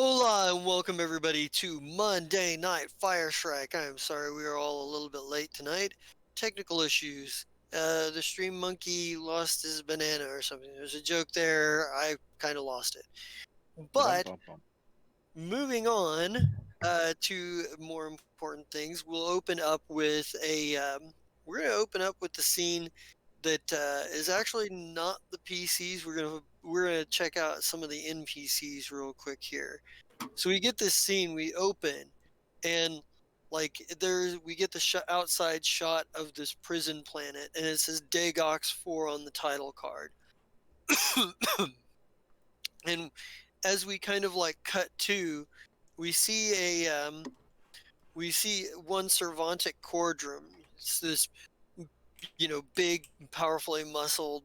Hola and welcome everybody to Monday Night Fire Shrike. I'm sorry we are all a little bit late tonight. Technical issues. The stream monkey lost his banana or something. There's a joke there. I kind of lost it. Ba-dum, But bum, bum. moving on to more important things, we'll open up with we're going to open up with the scene that is actually not the PCs. We're gonna check out some of the NPCs real quick here. So we get this scene, we open, and we get the outside shot of this prison planet, and it says Dagox 4 on the title card. And as we kind of like cut to, we see we see one Cervantic Cordrum. It's this big, powerfully muscled,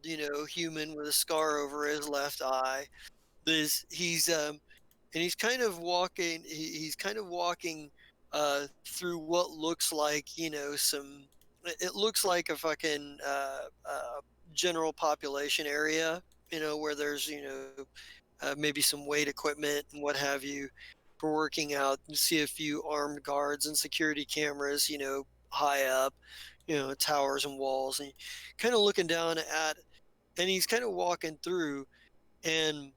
human with a scar over his left eye. He's and he's kind of walking. He's kind of walking through what looks like some. It looks like a fucking general population area. Where there's maybe some weight equipment and what have you for working out. You see a few armed guards and security cameras. High up. Towers and walls, and kind of looking down at. And he's kind of walking through, and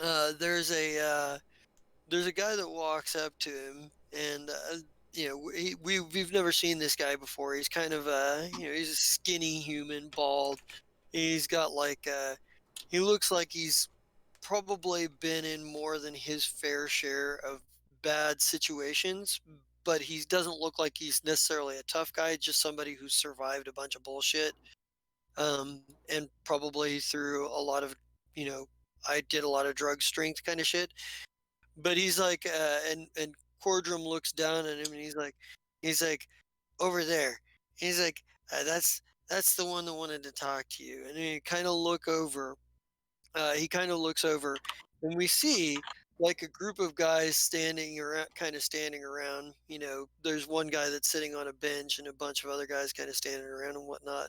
uh, there's a uh, there's a guy that walks up to him, and we've never seen this guy before. He's kind of he's a skinny human, bald. He's got he looks like he's probably been in more than his fair share of bad situations, but he doesn't look like he's necessarily a tough guy, just somebody who survived a bunch of bullshit. And probably through a lot of, you know, I did a lot of drug strength kind of shit. But he's like, and Cordrum looks down at him, and he's like, over there. He's like, that's the one that wanted to talk to you. And he kind of look over. He kind of looks over, and we see like a group of guys standing around, kind of standing around. There's one guy that's sitting on a bench, and a bunch of other guys kind of standing around and whatnot.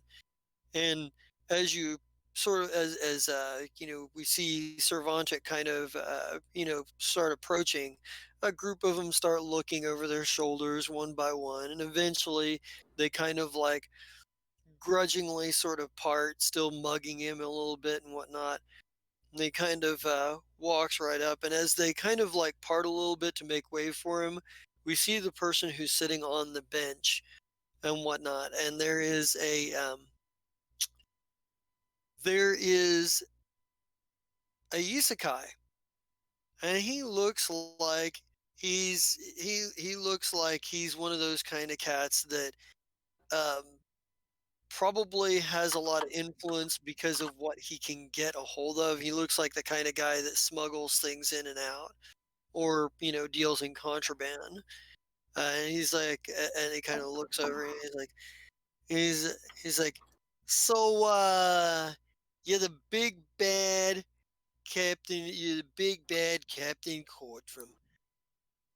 And as you sort of as we see Cervantic kind of start approaching, a group of them start looking over their shoulders one by one, and eventually they kind of like grudgingly sort of part, still mugging him a little bit and whatnot. And they kind of walks right up, and as they kind of like part a little bit to make way for him, we see the person who's sitting on the bench and whatnot, and there is a isekai, and he looks like he looks like he's one of those kind of cats that um, probably has a lot of influence because of what he can get a hold of. He looks like the kind of guy that smuggles things in and out, or deals in contraband. And he's like, and he kind of looks over, and he's like, so you're the big bad Captain, you're the big bad Captain Cordrum.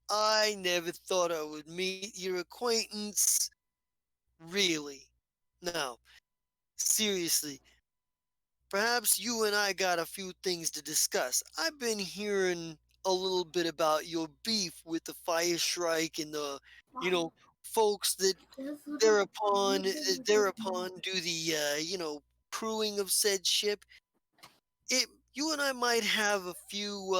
I never thought I would meet your acquaintance. Really. Now, seriously, perhaps you and I got a few things to discuss. I've been hearing a little bit about your beef with the Fire Shrike and the, folks that thereupon do the, crewing of said ship. It, you and I might have a few,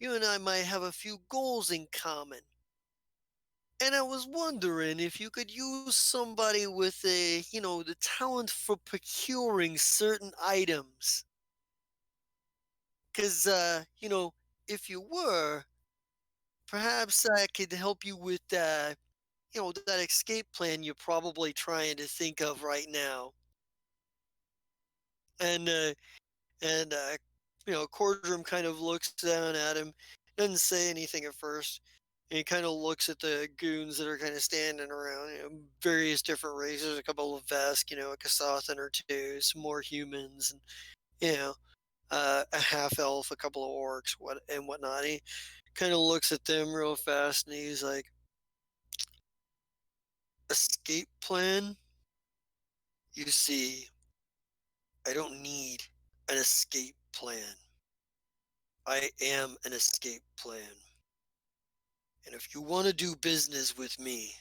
you and I might have a few goals in common. And I was wondering if you could use somebody with the talent for procuring certain items. Because, if you were, perhaps I could help you with, that escape plan you're probably trying to think of right now. And, uh, and Cordrum kind of looks down at him, doesn't say anything at first. And he kind of looks at the goons that are kind of standing around, various different races, a couple of Vesk, a Kasathan or two, some more humans, and, a half elf, a couple of orcs, and whatnot. He kind of looks at them real fast, and he's like, escape plan? You see, I don't need an escape plan. I am an escape plan. And if you want to do business with me,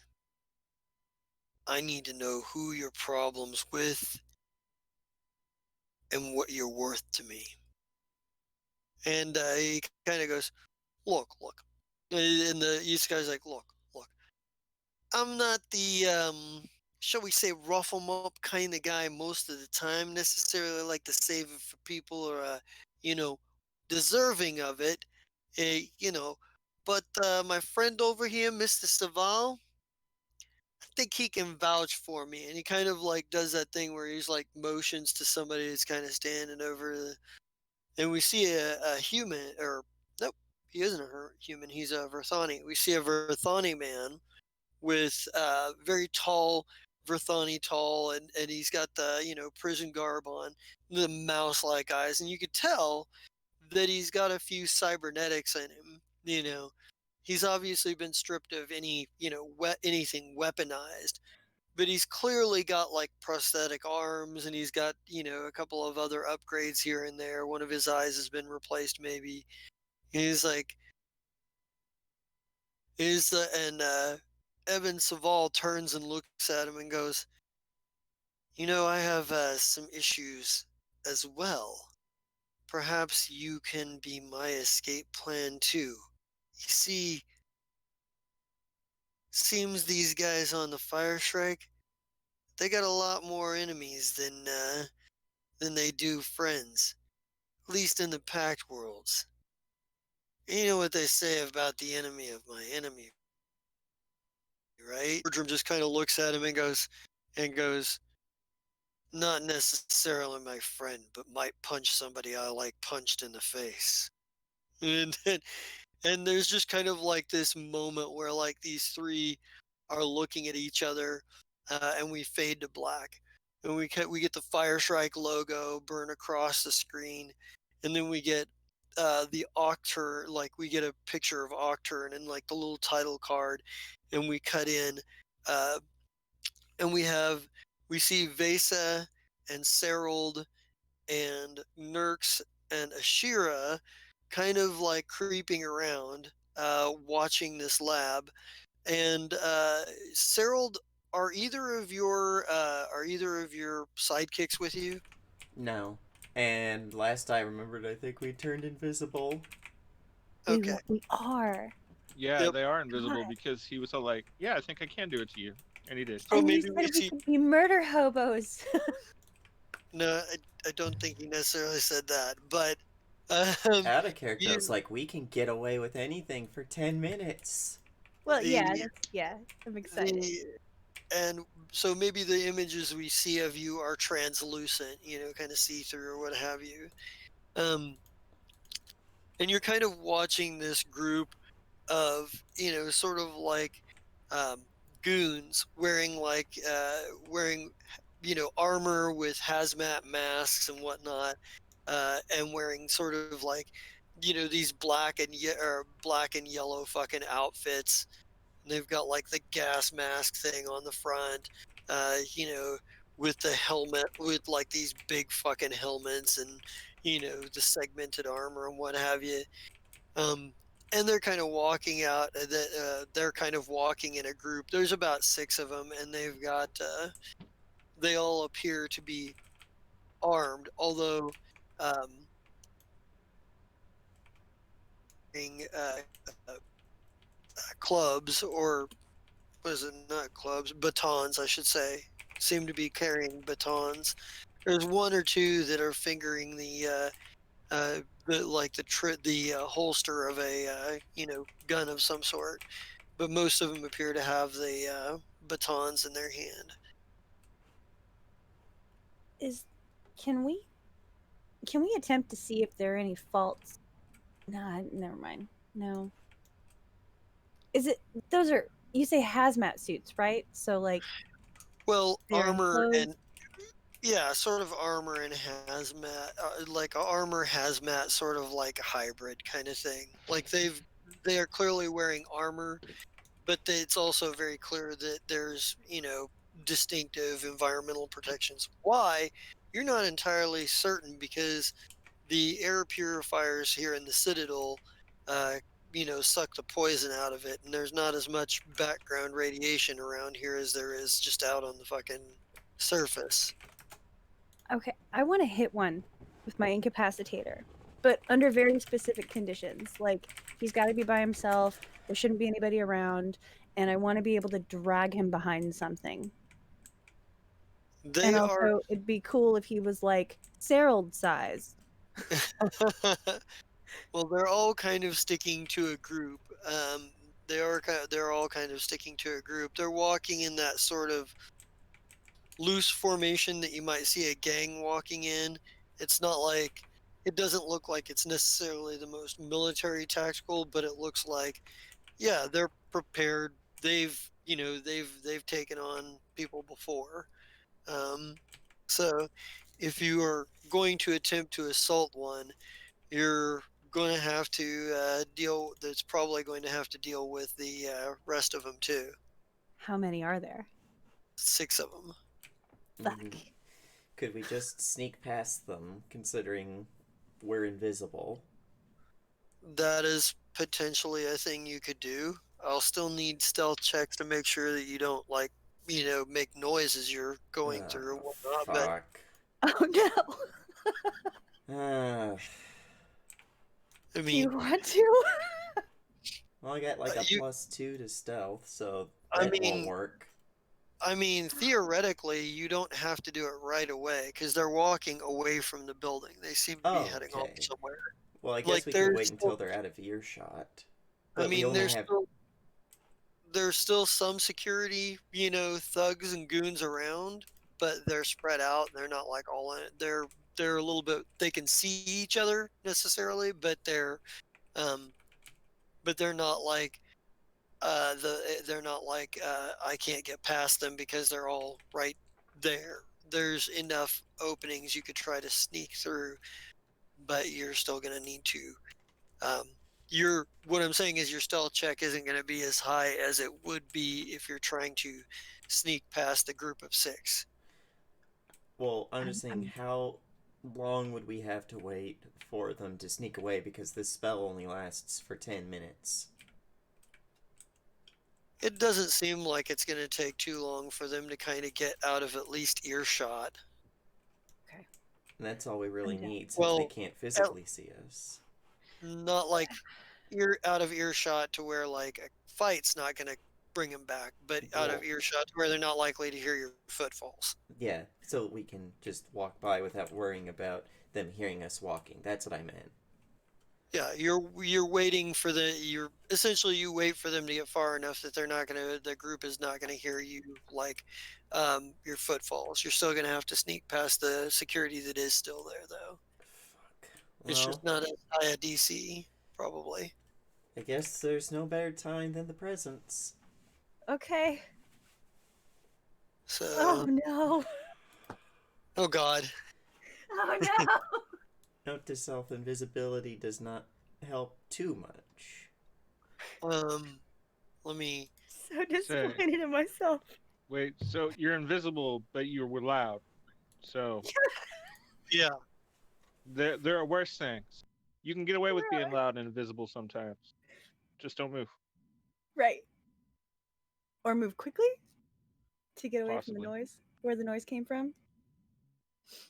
I need to know who your problem's with and what you're worth to me. And he kind of goes, look. And the East guy's like, look. I'm not the shall we say rough 'em up kind of guy most of the time. Necessarily like to save it for people or you know, deserving of it. You know, but my friend over here, Mr. Saval, I think he can vouch for me. And he kind of like does that thing where he's like motions to somebody that's kind of standing over and we see a human or nope, he isn't a human, he's a Verthani. We see a Verthani man with very tall, Verthani tall, and he's got the prison garb on, the mouse-like eyes, and you could tell that he's got a few cybernetics in him. He's obviously been stripped of any anything weaponized, but he's clearly got like prosthetic arms, and he's got a couple of other upgrades here and there. One of his eyes has been replaced, maybe. He's like, is the and Evan Saval turns and looks at him and goes, I have some issues as well. Perhaps you can be my escape plan too. You see, seems these guys on the fire strike, they got a lot more enemies than they do friends. At least in the packed worlds. You know what they say about the enemy of my enemy, right? Bertram just kind of looks at him and goes, not necessarily my friend, but might punch somebody I like punched in the face. And then, and there's just kind of like this moment where like these three are looking at each other, and we fade to black, and we get the Fire Shrike logo burn across the screen, and then we get the Octurne, like we get a picture of Octurne and like the little title card, and we cut in, uh, and we see Vesa and Serold and Nurx and Ashira kind of like creeping around, watching this lab. And Serold, are either of your sidekicks with you? No. And last I remembered, I think we turned invisible. Okay. We are. Yeah, Yep. they are invisible God. because he was all like, "Yeah, I think I can do it to you," and he did. So And you maybe we said we see. could be murder hobos. No, I don't think he necessarily said that, but Out of character, I was you like, we can get away with anything for 10 minutes. Well, yeah, the I'm excited. the and so maybe the images we see of you are translucent, kind of see through or what have you. Um, and you're kind of watching this group of sort of like um, goons wearing armor with hazmat masks and whatnot, and wearing sort of like these black and yellow fucking outfits. And they've got like the gas mask thing on the front, with the helmet, with like these big fucking helmets, and the segmented armor and what have you. um, and they're kind of walking out. They're kind of walking in a group. There's about six of them, and they all appear to be armed, although um, uh, uh, clubs, or was it not clubs? Batons, I should say. Seem to be carrying batons. There's one or two that are fingering the holster of a gun of some sort, but most of them appear to have the batons in their hand. Is can we attempt to see if there are any faults? Nah, never mind. No. Is it those are you say hazmat suits, right? So like Well, they're armor enclosed. and yeah, sort of armor and hazmat, like a armor hazmat, sort of like a hybrid kind of thing. Like they are clearly wearing armor, but it's also very clear that there's distinctive environmental protections. Why? You're not entirely certain, because the air purifiers here in the Citadel, uh, suck the poison out of it, and there's not as much background radiation around here as there is just out on the fucking surface. Okay, I want to hit one with my incapacitator, but under very specific conditions. Like, he's got to be by himself, there shouldn't be anybody around, and I want to be able to drag him behind something. They And are. also, it'd be cool if he was like Serold size. Well, they're all kind of sticking to a group. They're all kind of sticking to a group. They're walking in that sort of loose formation that you might see a gang walking in. It's not like it doesn't look like it's necessarily the most military tactical, but it looks like, yeah, they're prepared. They've taken on people before. Um, so if you are going to attempt to assault one, you're going to have to deal. That's probably going to have to deal with the rest of them too. How many are there? 6 of them. Fuck. Could we just sneak past them, considering we're invisible? That is potentially a thing you could do. I'll still need stealth checks to make sure that you don't make noise as you're going through and whatnot. But Fuck. Oh no! Uh, I Do you mean, want to? well, I got like a you. +2 to stealth, so I that won't mean, work. theoretically, you don't have to do it right away because they're walking away from the building. They seem to be Oh, heading off okay. somewhere. Well, I guess Like we could there's wait still, until they're out of earshot. I But we mean, only have. there's still some security, thugs and goons around, but they're spread out. They're not like all in it. They're a little bit. They can see each other necessarily, um, but they're not like they're not like I can't get past them because they're all right there. There's enough openings you could try to sneak through, but you're still going to need to. Um, what I'm saying is your stealth check isn't going to be as high as it would be if you're trying to sneak past the group of 6. Well, I'm just I'm- saying, how long would we have to wait for them to sneak away? Because this spell only lasts for 10 minutes. It doesn't seem like it's going to take too long for them to kind of get out of at least earshot. And that's all we really I'm down. need, since they Well, can't physically see us. not like ear out of earshot to where like a fight's not going to bring them back, but out of Well, earshot to where they're not likely to hear your footfalls. yeah, so we can just walk by without worrying about them hearing us walking. That's what I meant. Yeah, you're waiting for you wait for them to get far enough that the group is not gonna hear you like your footfalls. You're still gonna have to sneak past the security that is still there though. Fuck. It's just Well, not as high a DC, probably. I guess there's no better time than the present. Okay. So Oh no! oh god. Oh no! Note to self, invisibility does not help too much. Let me So disappointed in myself. Wait, so you're invisible, but you were loud. So yeah. there are worse things. You can get away with being Right. loud and invisible sometimes. Just don't move. Right. Or move quickly to get away from Possibly. the noise, where the noise came from.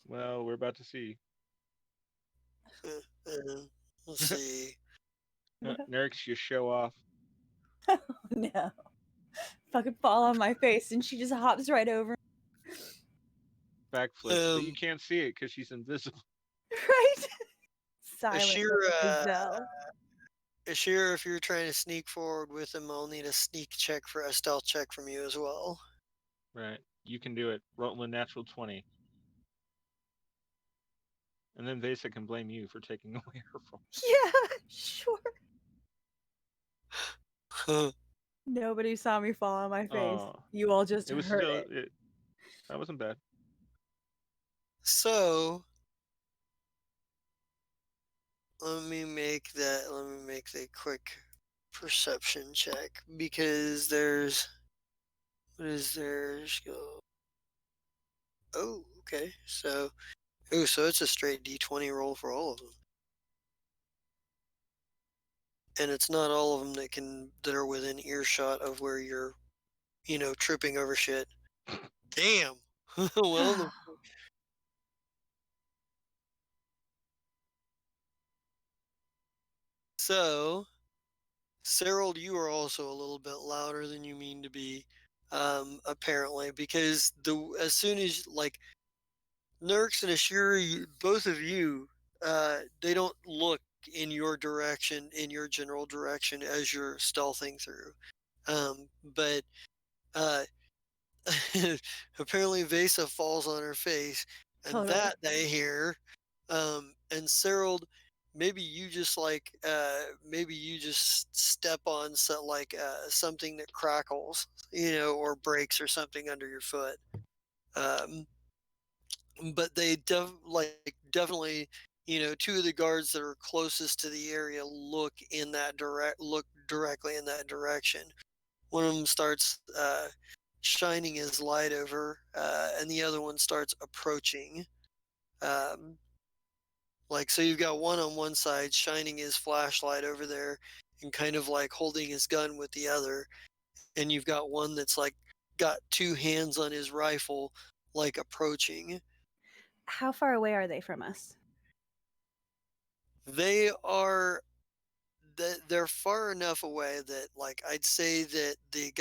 Well, we're about to see. Let's see. Nerix, you show off. No. Fucking fall on my face and she just hops right over. Backflip. But you Um, can't see it because she's invisible. Right? Silent Ashira, gazelle. Ashira, if you're trying to sneak forward with him, I'll need a stealth check from you as well. Right. You can do it. Roll a natural 20. And then Vesa can blame you for taking away her phone. Yeah, sure. Huh. Nobody saw me fall on my face. Oh, You all just it was heard still it. that wasn't bad. So let me make the quick perception check because what is there? Oh, okay. So Ooh, so it's a straight D20 roll for all of them. And it's not all of them that are within earshot of where you're, tripping over shit. Damn. Well, so Cyril, you are also a little bit louder than you mean to be, apparently, because as soon as like Nurks and Ashura, both of you, they don't look in your direction, in your general direction as you're stealthing through. But uh, apparently Vesa falls on her face, and Totally. that they hear. And Cyril, maybe you just step on something that crackles, or breaks or something under your foot. But they definitely, two of the guards that are closest to the area look directly in that direction. One of them starts shining his light over, and the other one starts approaching. Um, so you've got one on one side shining his flashlight over there and kind of like holding his gun with the other, and you've got one that's like got two hands on his rifle, like approaching. How far away are they from us? They're far enough away that like I'd say that the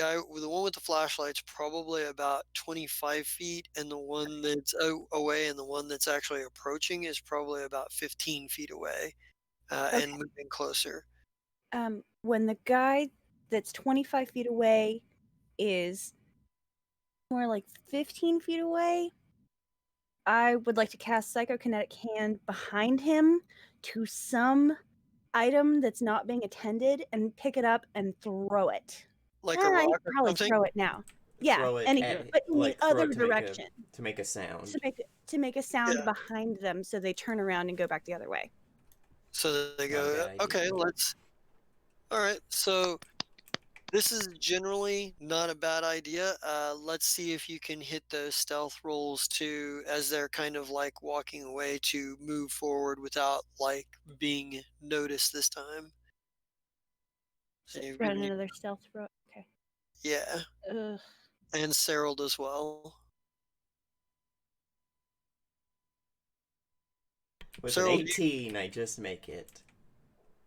one with the flashlight's probably about 25 feet, and the one that's away and the one that's actually approaching is probably about 15 feet away, and moving closer. When the guy that's 25 feet away is more like 15 feet away, I would like to cast Psychokinetic Hand behind him to some item that's not being attended and pick it up and throw it. Like a rock You or probably something? throw it now. Yeah, Throw it but in the other to direction. to make a sound. To make a sound Yeah. behind them so they turn around and go back the other way. So they Not a go, bad idea. okay, all right, so this is generally not a bad idea. Let's see if you can hit those stealth rolls too, as they're kind of like walking away to move forward without like being noticed this time. So you've Run given another stealth roll. Okay. yeah, Ugh. and Cyril as well. With Cyril, an 18, I just make it.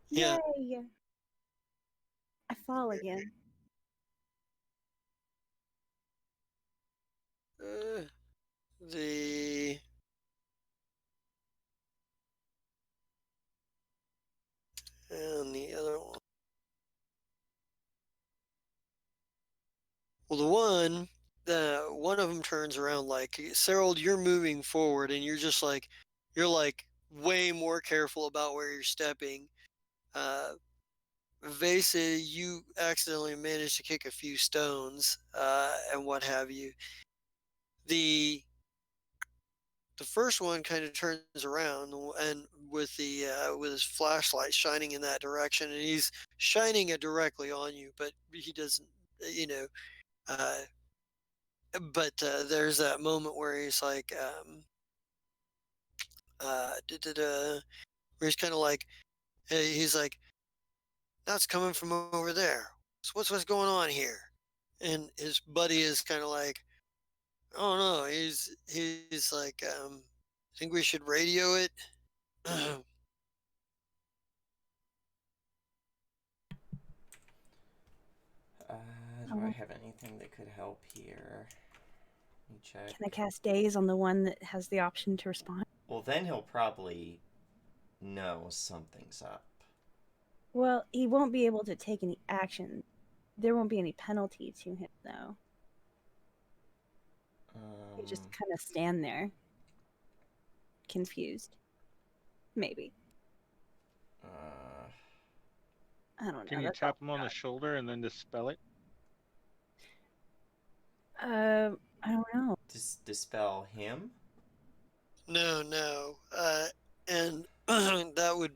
Yeah. Yay! I fall again. The and the other one. Well, one of them turns around like Cyril. You're moving forward, and you're like way more careful about where you're stepping. Vesa, you accidentally managed to kick a few stones, and what have you. The first one kind of turns around and with his flashlight shining in that direction, and he's shining it directly on you, but he doesn't, you know. But there's that moment where he's like, where he's kind of like, he's like, that's coming from over there. So what's going on here? And his buddy is kind of like, oh no, he's like, I think we should radio it. Do I have anything that could help here? Let me check. Can I cast Daze on the one that has the option to respond? Well, then he'll probably know something's up. Well, he won't be able to take any action. There won't be any penalty to him, though. He just kind of stand there, confused. Maybe. I don't know. Can you tap him on the shoulder and then dispel it? I don't know. Dispel him? No. And that would.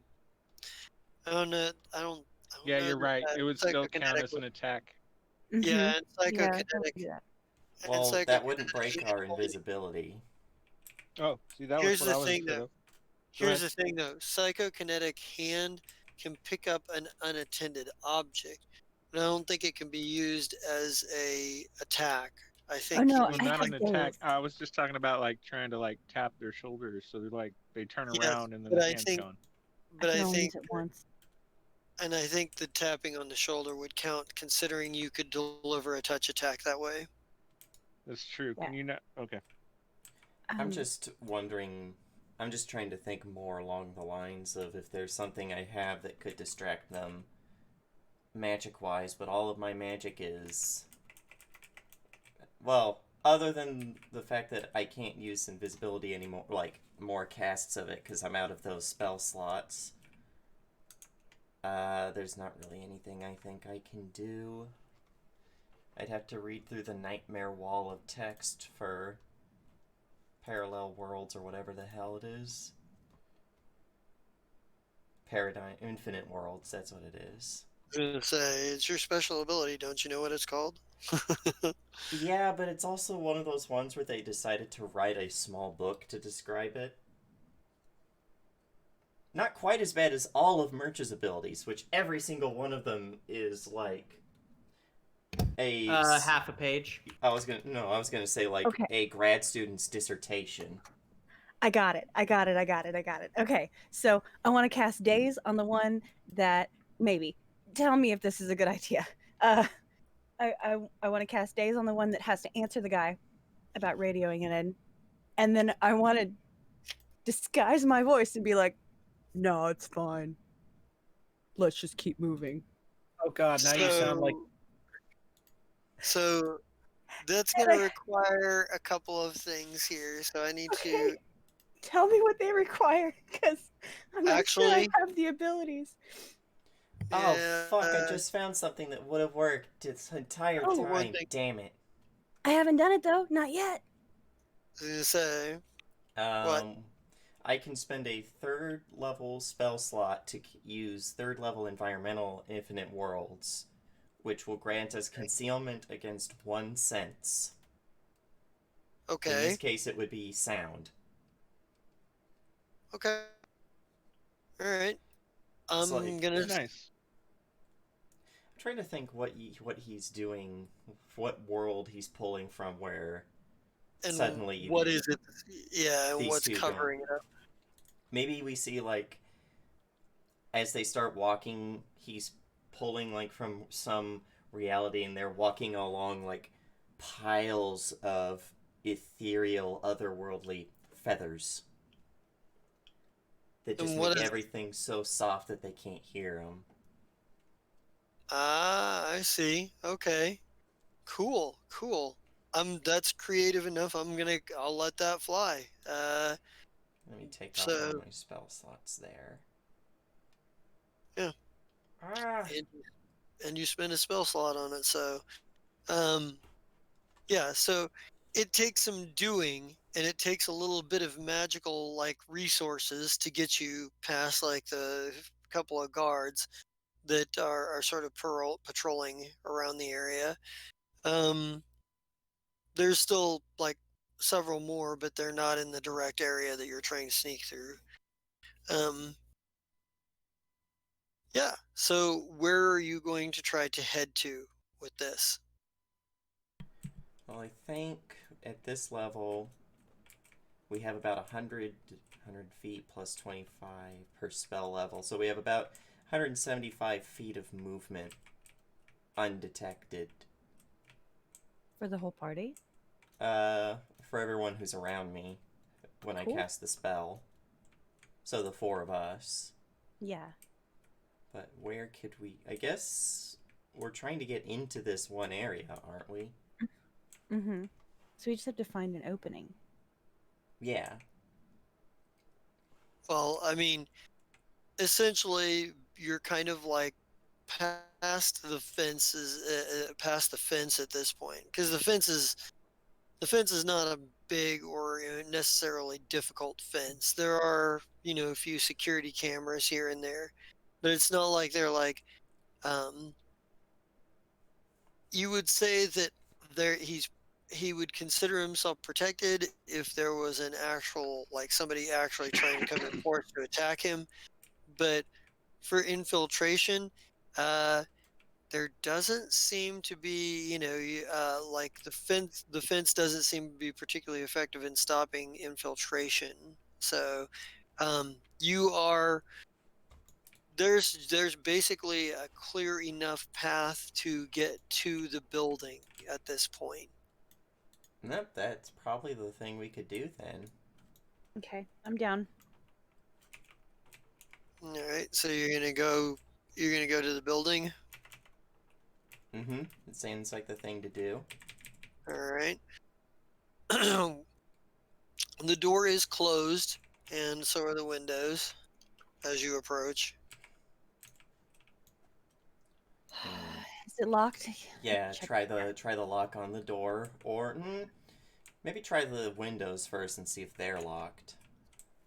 I don't know. I don't Yeah, know you're right. It would still count as an attack. Yeah, and Yeah, psychokinetic. do that. Well, that wouldn't break our invisibility. Oh, see, that was Here's what the I was thing, afraid though. of. Go Here's ahead. the thing, though. Psychokinetic hand can pick up an unattended object. And I don't think it can be used as a attack. I Oh think no, Well, I not have an attack. days. I was just talking about like trying to like tap their shoulders so they're like they turn yes, around and then but the I hand's think, gone. I but can I only think, use it once. and I think the tapping on the shoulder would count, considering you could deliver a touch attack that way. That's true. Yeah. Can you not? Okay. I'm Um, just wondering. I'm just trying to think more along the lines of if there's something I have that could distract them magic wise, but all of my magic is. Well, other than the fact that I can't use invisibility anymore, like more casts of it because I'm out of those spell slots. There's not really anything I think I can do. I'd have to read through the nightmare wall of text for parallel worlds or whatever the hell it is. Paradigm Infinite Worlds, that's what it is. I was gonna say, it's your special ability. Don't you know what it's called? Yeah, but it's also one of those ones where they decided to write a small book to describe it. Not quite as bad as all of Merch's abilities, which every single one of them is like a Half a page. I was gonna say like Okay. a grad student's dissertation. I got it. Okay, so I want to cast Daze on the one that maybe. Tell me if this is a good idea. I want to cast Daze on the one that has to answer the guy about radioing it in, and then I want to disguise my voice and be like, "No, it's fine. Let's just keep moving." Oh God, now you sound like So that's And going to I- require a couple of things here. So I need Okay. to Tell me what they require, because I'm not sure I actually. have the abilities. Oh Yeah, fuck, I just found something that would have worked this entire Oh, one time. thing. Damn it. I haven't done it though, not yet. I was gonna say, What? I can spend a third level spell slot to use third level environmental infinite worlds, which will grant us concealment against 1 sense. In okay, this case, it would be sound. okay, all right. I'm It's like- gonna. nice. I'm trying to think what he's doing, what world he's pulling from, where And suddenly what is it? Yeah, and these what's two don't. covering it up? maybe we see like as they start walking, he's pulling like from some reality, and they're walking along like piles of ethereal, otherworldly feathers that just And what make is- everything so soft that they can't hear them. Ah, I see. Okay, cool, cool. That's creative enough. I'll let that fly. Let me take off So- all my spell slots there. Yeah. Ah. and you spend a spell slot on it. So, yeah. So it takes some doing, and it takes a little bit of magical like resources to get you past like the couple of guards that are sort of patrolling around the area. There's still like several more, but they're not in the direct area that you're trying to sneak through. Yeah. So where are you going to try to head to with this? Well, I think at this level we have about 100 feet plus 25 per spell level. So we have about 175 feet of movement undetected. For the whole party? For everyone who's around me when Cool. I cast the spell. So the 4 of us. Yeah. But where could we... I guess we're trying to get into this one area, aren't we? Mm-hmm. So we just have to find an opening. Yeah. Well, I mean, essentially, you're kind of like past the fences, past the fence at this point, because the fence is not a big or necessarily difficult fence. There are a few security cameras here and there, but it's not like they're like. You would say that he's he would consider himself protected if there was an actual, like somebody actually trying to come in force to attack him. But for infiltration, there doesn't seem to be, like the fence doesn't seem to be particularly effective in stopping infiltration. So, you are there's basically a clear enough path to get to the building at this point. Nope, that's probably the thing we could do then. Okay, I'm down. All right, so you're gonna go to the building. Mm-hmm. It seems like the thing to do. All right. The door is closed, and so are the windows as you approach. Hmm. Is it locked? Yeah, Check. try the lock on the door, or maybe try the windows first and see if they're locked.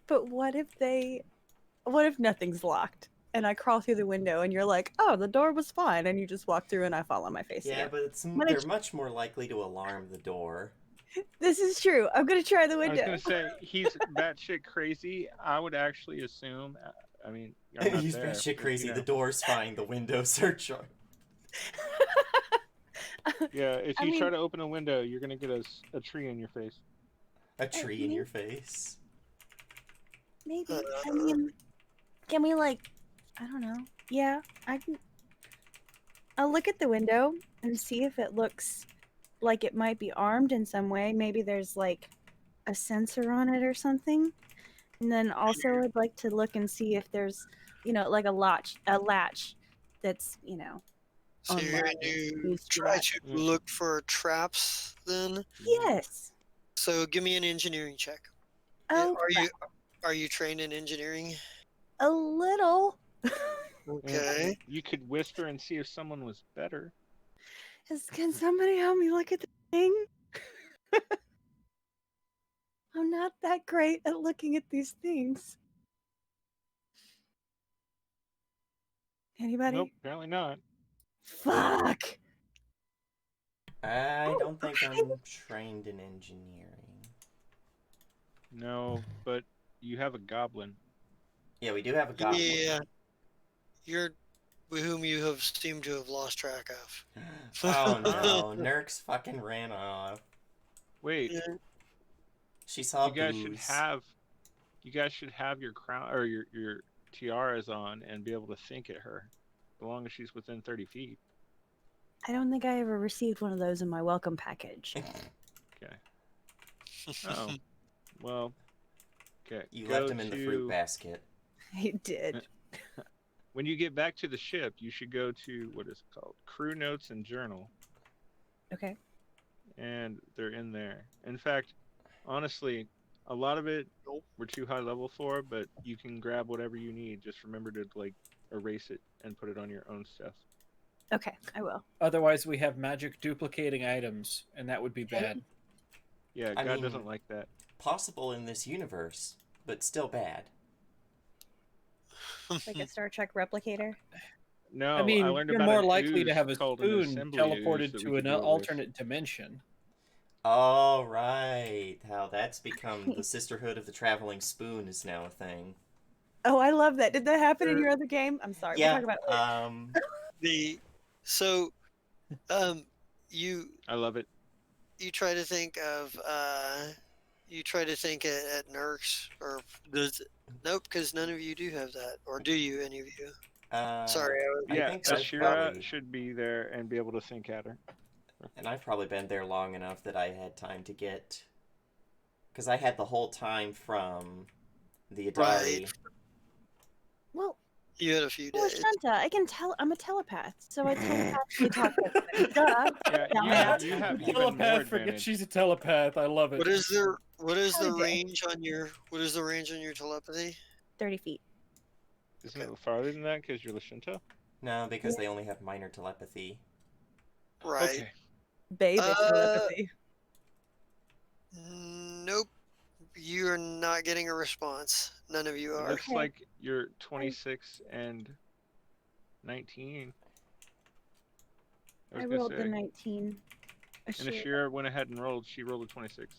But what if nothing's locked? And I crawl through the window and you're like, oh, the door was fine. And you just walk through and I fall on my face Yeah, again. but they're much more likely to alarm the door. This is true. I'm going to try the I was window. gonna say he's batshit crazy. I would actually assume. I mean, I'm not He's there, batshit but, crazy. you know. The door's fine. The windows are shut. Yeah, if I you try mean- to open a window, you're gonna get a tree in your face. A tree in your face. Maybe. I mean, can we I don't know. Yeah, I'll look at the window and see if it looks like it might be armed in some way. Maybe there's a sensor on it or something. And then also I'd like to look and see if there's, like a latch that's, So you're online. gonna Needs to be try locked. to look for traps then. Yes. So give me an engineering check. Oh, Are you trained in engineering? a little. Okay. You could whisper and see if someone was better. Can somebody help me look at the thing? I'm not that great at looking at these things. Anybody? Nope, apparently not. Fuck. I Oh, don't think okay. I'm trained in engineering. No, but you have a goblin. Yeah, we do have a goblin. Yeah. You're whom you have seemed to have lost track of. Oh no, Nurks fucking ran off. Wait, Yeah. She saw you guys booze. should have your crown or your tiaras on and be able to think at her, as long as she's within 30 feet. I don't think I ever received one of those in my welcome package. Okay. Oh, well. Okay. You go left him in the fruit to- basket. I did. When you get back to the ship, you should go to what is it called? Crew notes and journal, Okay. and they're in there. In fact, honestly, a lot of it we're too high level for, but you can grab whatever you need. Just remember to erase it and put it on your own stuff. Okay, I will. Otherwise, we have magic duplicating items, and that would be bad. Yeah, I God mean- doesn't like that. Possible in this universe, but still bad. Like a Star Trek replicator. No, I mean, learned you're about more an likely to ooze have a called an spoon assembly ooze teleported that we to could an deal with. alternate dimension. Oh, right. How that's become the Sisterhood of the Traveling Spoon is now a thing. Oh, I love that. Did that happen in your other game? I'm sorry. Yeah. We'll talk about it later. You I love it. try to think of at Nurks or nope, because none of you do have that, or do you? Any of you? Sorry, I Yeah, think I've Ashira probably- should be there and be able to think at her. And I've probably been there long enough that I had time to get... Because I had the whole time from the Adari. Right. Well, You had a few well, days. Shanta, I can tell. I'm a telepath, so I telepathically talk to everybody. Duh. Yeah, Dumbass. you have even more Telepath, forget advantage. she's a telepath. I love it. What is the Okay. range on your telepathy? 30 feet. Isn't it farther than that because you're Lashunta? No, because they only have minor telepathy. Right. Okay. Basic Uh, telepathy. Nope. You are not getting a response. None of you It are. looks Okay. like you're 26 and 19. I was gonna rolled the say, 19. And Ashira. Ashira went ahead and rolled. She rolled a 26.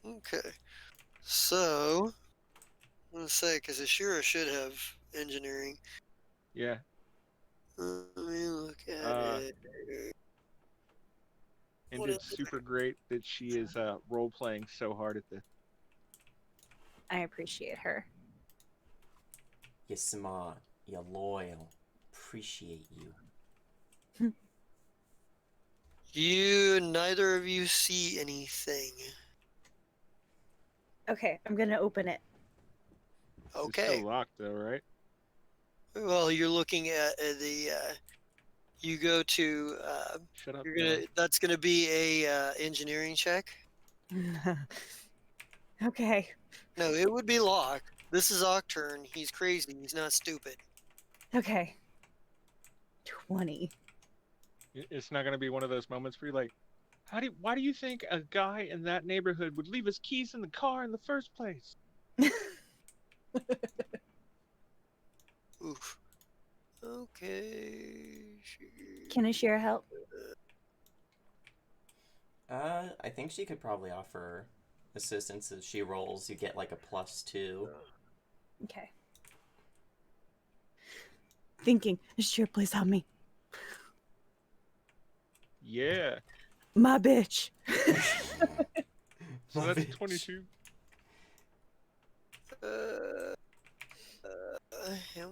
Okay. So, let's say, because Ashura should have engineering. Yeah. Let me look at Uh, it. And What it's is it? super great that she is role playing so hard at this. I appreciate her. You're smart. You're loyal. Appreciate you. Neither of you see anything. Okay, I'm gonna open it. It's Okay. still locked though, right? Well, you're looking at the. You go to. Shut up. You're Dylan. gonna. That's gonna be a engineering check. Okay. No, it would be locked. This is Octurne. He's crazy. He's not stupid. Okay. 20. It's not gonna be one of those moments where you're like, why do you think a guy in that neighborhood would leave his keys in the car in the first place? Oof. Okay. Can Ashira help? I think she could probably offer assistance if she rolls. You get like a +2. Okay. Thinking, Ashira, please help me. Yeah. My bitch. So that's 22. And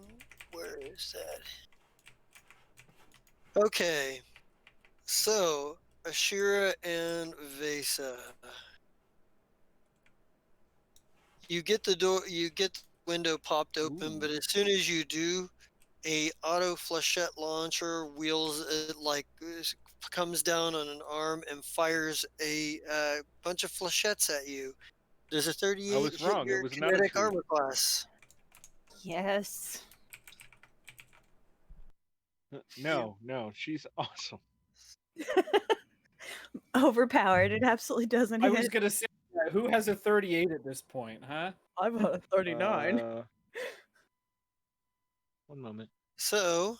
where is that? Okay. So, Ashira and Vesa. You get the door, you get the window popped open, Ooh. but as soon as you do, a auto flechette launcher wheels comes down on an arm and fires a bunch of flechettes at you. Does a I 38 was hit wrong. It your was an kinetic attitude. armor class? Yes. No, she's awesome. Overpowered. It absolutely doesn't I hit. was gonna say, who has a 38 at this point, huh? I've got a 39. One moment. So,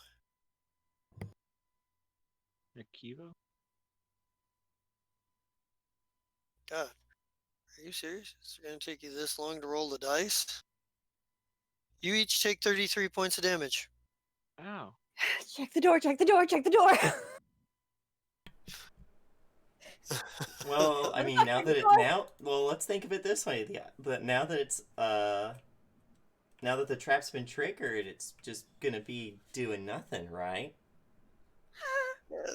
Akiva? God, are you serious? It's going to take you this long to roll the dice? You each take 33 points of damage. Ow. Check the door, check the door, check the door. Well, I mean, well, let's think of it this way. But now that now that the trap's been triggered, it's just gonna be doing nothing, right?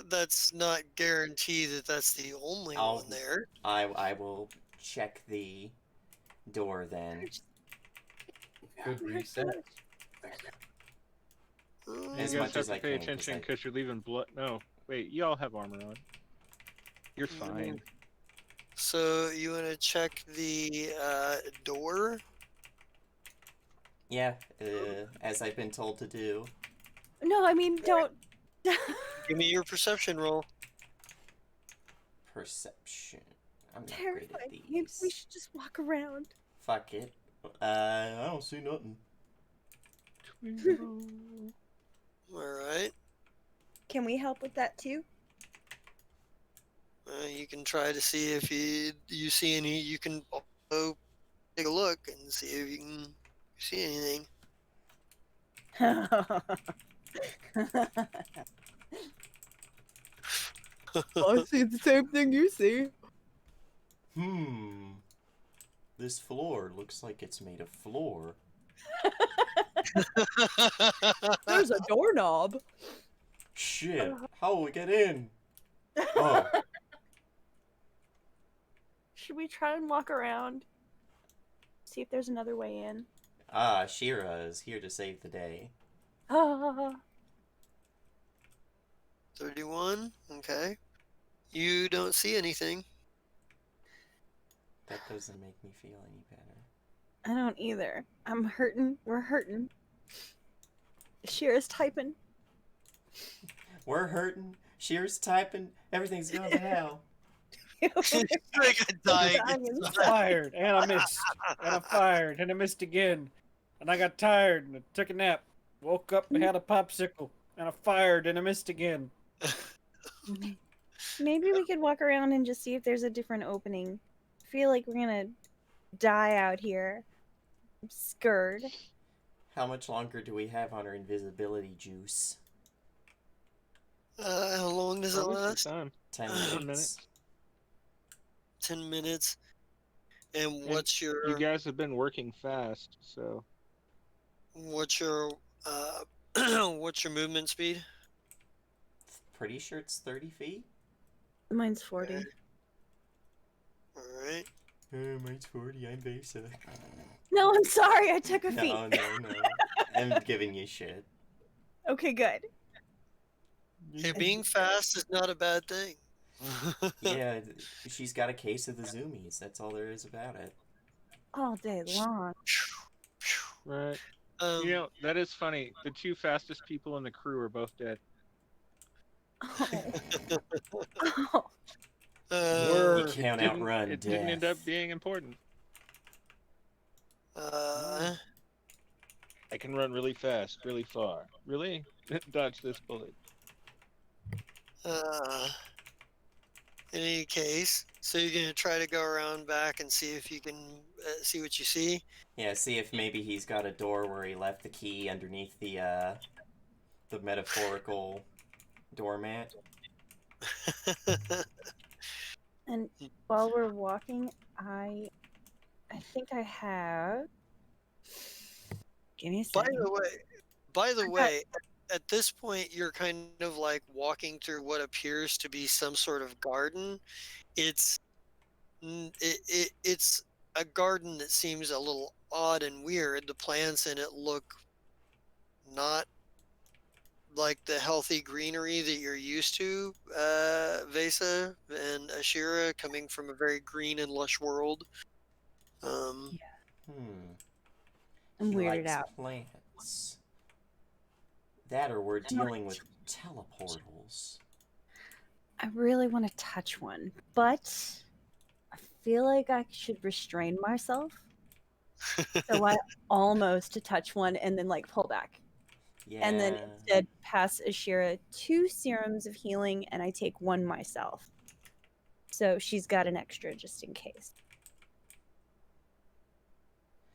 That's not guarantee that that's the only one there. I will check the door then. Good reset. As You much guys as have I to pay can, 'cause attention I- because you're leaving blood. No, wait, y'all have armor on. You're fine. So you want to check the door? Yeah, as I've been told to do. No, I mean, don't. Give me your perception roll. Perception. I'm not great at Terrifying. Maybe these. we should just walk around. Fuck it. I don't see nothing. All right. Can we help with that too? You can try to see if you see any. You can also take a look and see if you can see anything. I see the same thing you see. This floor looks like it's made of floor. There's a doorknob. Shit, how will we get in? Oh, Should we try and walk around? See if there's another way in. Shira is here to save the day. Ah. 31. Okay. You don't see anything. That doesn't make me feel any better. I don't either. I'm hurting. We're hurting. Shira's typing. We're hurting. Shira's typing. Everything's going to hell. Like a dying. I fired, and I missed, and I fired, and I missed again, and I got tired, and I took a nap. Woke up and had a popsicle, and I fired, and I missed again. Maybe we could walk around and just see if there's a different opening. I feel like we're gonna die out here. I'm scared. How much longer do we have on our invisibility juice? How long does it Probably some last? time. 10 10 minutes. minutes. 10 minutes. And And what's you your guys have been working fast, so what's your what's your movement speed? Pretty sure it's 30 feet? Mine's 40. Okay. All right. Mine's 40. I'm basic. No, I'm sorry. I took a feat. No, no, no. I'm giving you shit. Okay, good. Hey, being fast is not a bad thing. Yeah, she's got a case of the zoomies. That's all there is about it. All day long. right. Um, You know, that is funny. The two fastest people in the crew are both dead. Oh. Oh. You Word. can't Didn't outrun it death. didn't end up being important. uh, I can run really fast, really far. Really? Dodge this bullet. in any case, so you're gonna try to go around back and see if you can see what you see. Yeah, see if maybe he's got a door where he left the key underneath the metaphorical doormat. And while we're walking, I think I have. Give me a By second. the way, at this point, you're kind of like walking through what appears to be some sort of garden. It's it's a garden that seems a little odd and weird. The plants in it look not like the healthy greenery that you're used to, Vesa and Ashira, coming from a very green and lush world. Um, I'm He weirded likes out. plants. That or we're dealing with teleportals. I really want to touch one, but I feel like I should restrain myself. So I almost to touch one and then like pull back. Yeah. And then instead pass Ashira 2 serums of healing and I take 1 myself. So she's got an extra just in case.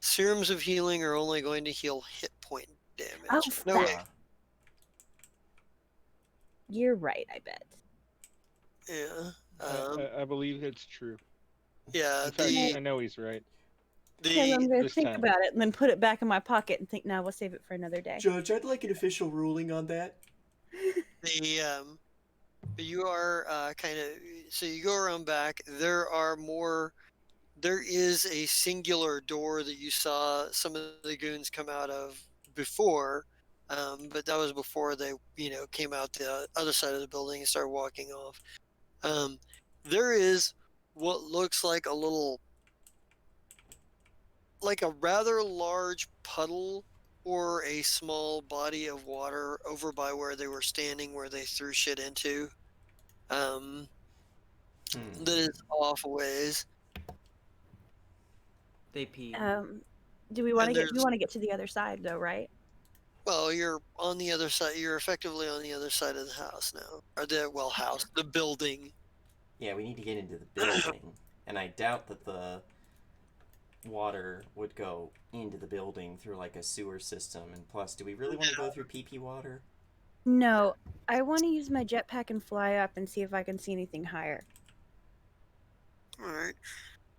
Serums of healing are only going to heal hit point damage. Oh, No, wait. You're right, I bet. Yeah. I believe it's true. Yeah. In fact, I know he's right. Okay, I'm going to this think time. about it and then put it back in my pocket and think, now we'll save it for another day. Judge, I'd like an official ruling on that. You are kind of, so you go around back. There is a singular door that you saw some of the goons come out of before, but that was before they, came out the other side of the building and started walking off. There is what looks like a rather large puddle or a small body of water over by where they were standing, where they threw shit into. That is off a ways. They pee. Do we want And to get? We there's- want to get to the other side, though, right? Well, you're on the other side. You're effectively on the other side of the house now, or the building. Yeah, we need to get into the building, and I doubt that the water would go into the building through like a sewer system. And plus, do we really want to go through pee water? No, I want to use my jetpack and fly up and see if I can see anything higher. All right.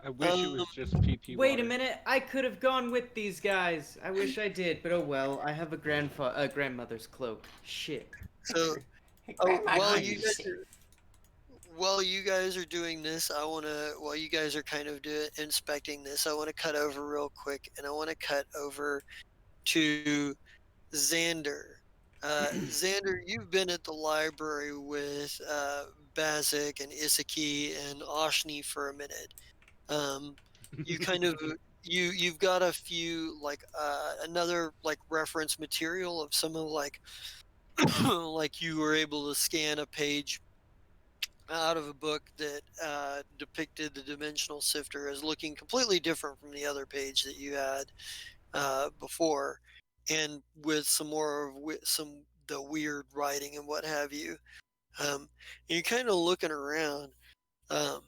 I wish it was just PP Wait water. a minute, I could have gone with these guys. I wish I did, but oh well. I have a grandmother's cloak. Shit. So, while you guys are doing this, while you guys are kind of inspecting this, I want to cut over real quick, and I want to cut over to Xander. Xander, you've been at the library with Bazik and Isaki and Oshni for a minute. You kind of you've got a few another reference material of some of like you were able to scan a page out of a book that depicted the dimensional sifter as looking completely different from the other page that you had before, and with some more of the weird writing and what have you. you're kind of looking around, um,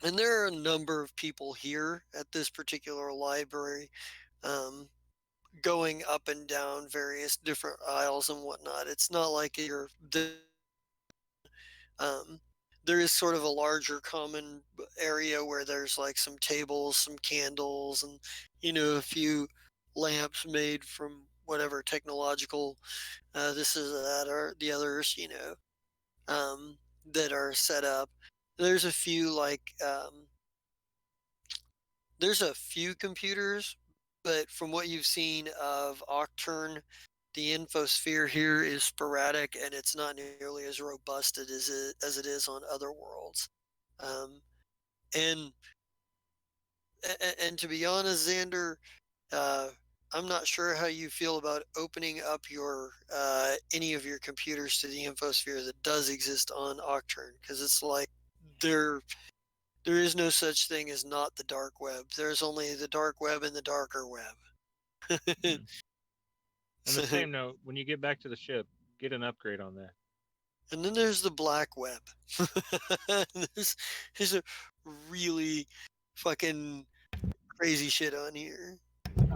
and there are a number of people here at this particular library, um, going up and down various different aisles and whatnot. It's not like you're um, there is sort of a larger common area where there's like some tables, some candles, and a few lamps made from whatever technological this is that or the others, that are set up. There's a few there's a few computers, but from what you've seen of Octurne, the infosphere here is sporadic and it's not nearly as robust as it is on other worlds. Um, and and to be honest, Xander, uh, I'm not sure how you feel about opening up your any of your computers to the infosphere that does exist on Octurne, because it's like there there is no such thing as not the dark web. There's only the dark web and the darker web. Hmm. On the So, same note, when you get back to the ship, get an upgrade on that. and then there's the black web. there's, there's a really fucking crazy shit on here.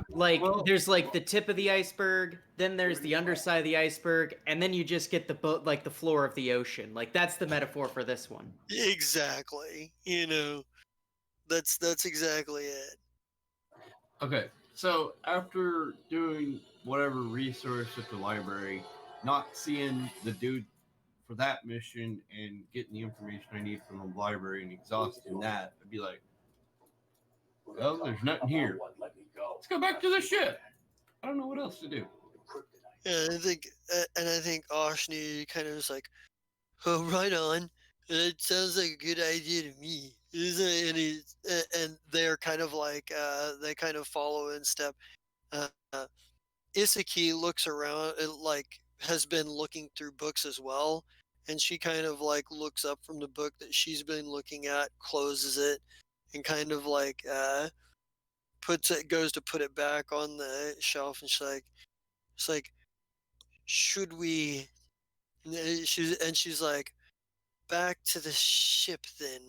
Like, Well- there's like the tip of the iceberg, then there's the underside of the iceberg, and then you just get the like the floor of the ocean. Like, that's the metaphor for this one. Exactly. That's exactly it. Okay, so after doing whatever resource at the library, not seeing the dude for that mission and getting the information I need from the library and exhausting that, I'd be like, well, there's nothing here. Let's go back to the ship. I don't know what else to do. Yeah, I think Oshni kind of was like, "Oh, right on. It sounds like a good idea to me." And they're kind of like they kind of follow in step. Uh, uh, Isaki looks around, like has been looking through books as well, and she kind of like looks up from the book that she's been looking at, closes it, and kind of like goes to put it back on the shelf, and she's like, should we? She's like, back to the ship then,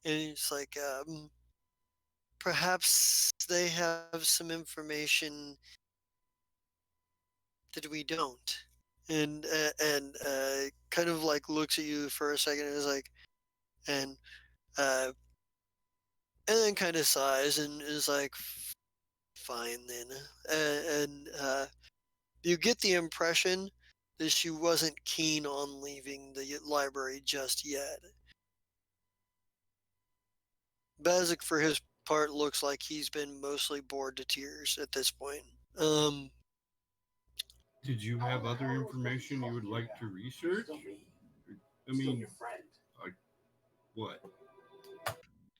and it's like, perhaps they have some information that we don't. And kind of like looks at you for a second and is like, and uh, and then kind of sighs and is like, fine then. And you get the impression that she wasn't keen on leaving the library just yet. Bazik, for his part, looks like he's been mostly bored to tears at this point. Did you have other information you would like to research? I mean, like what?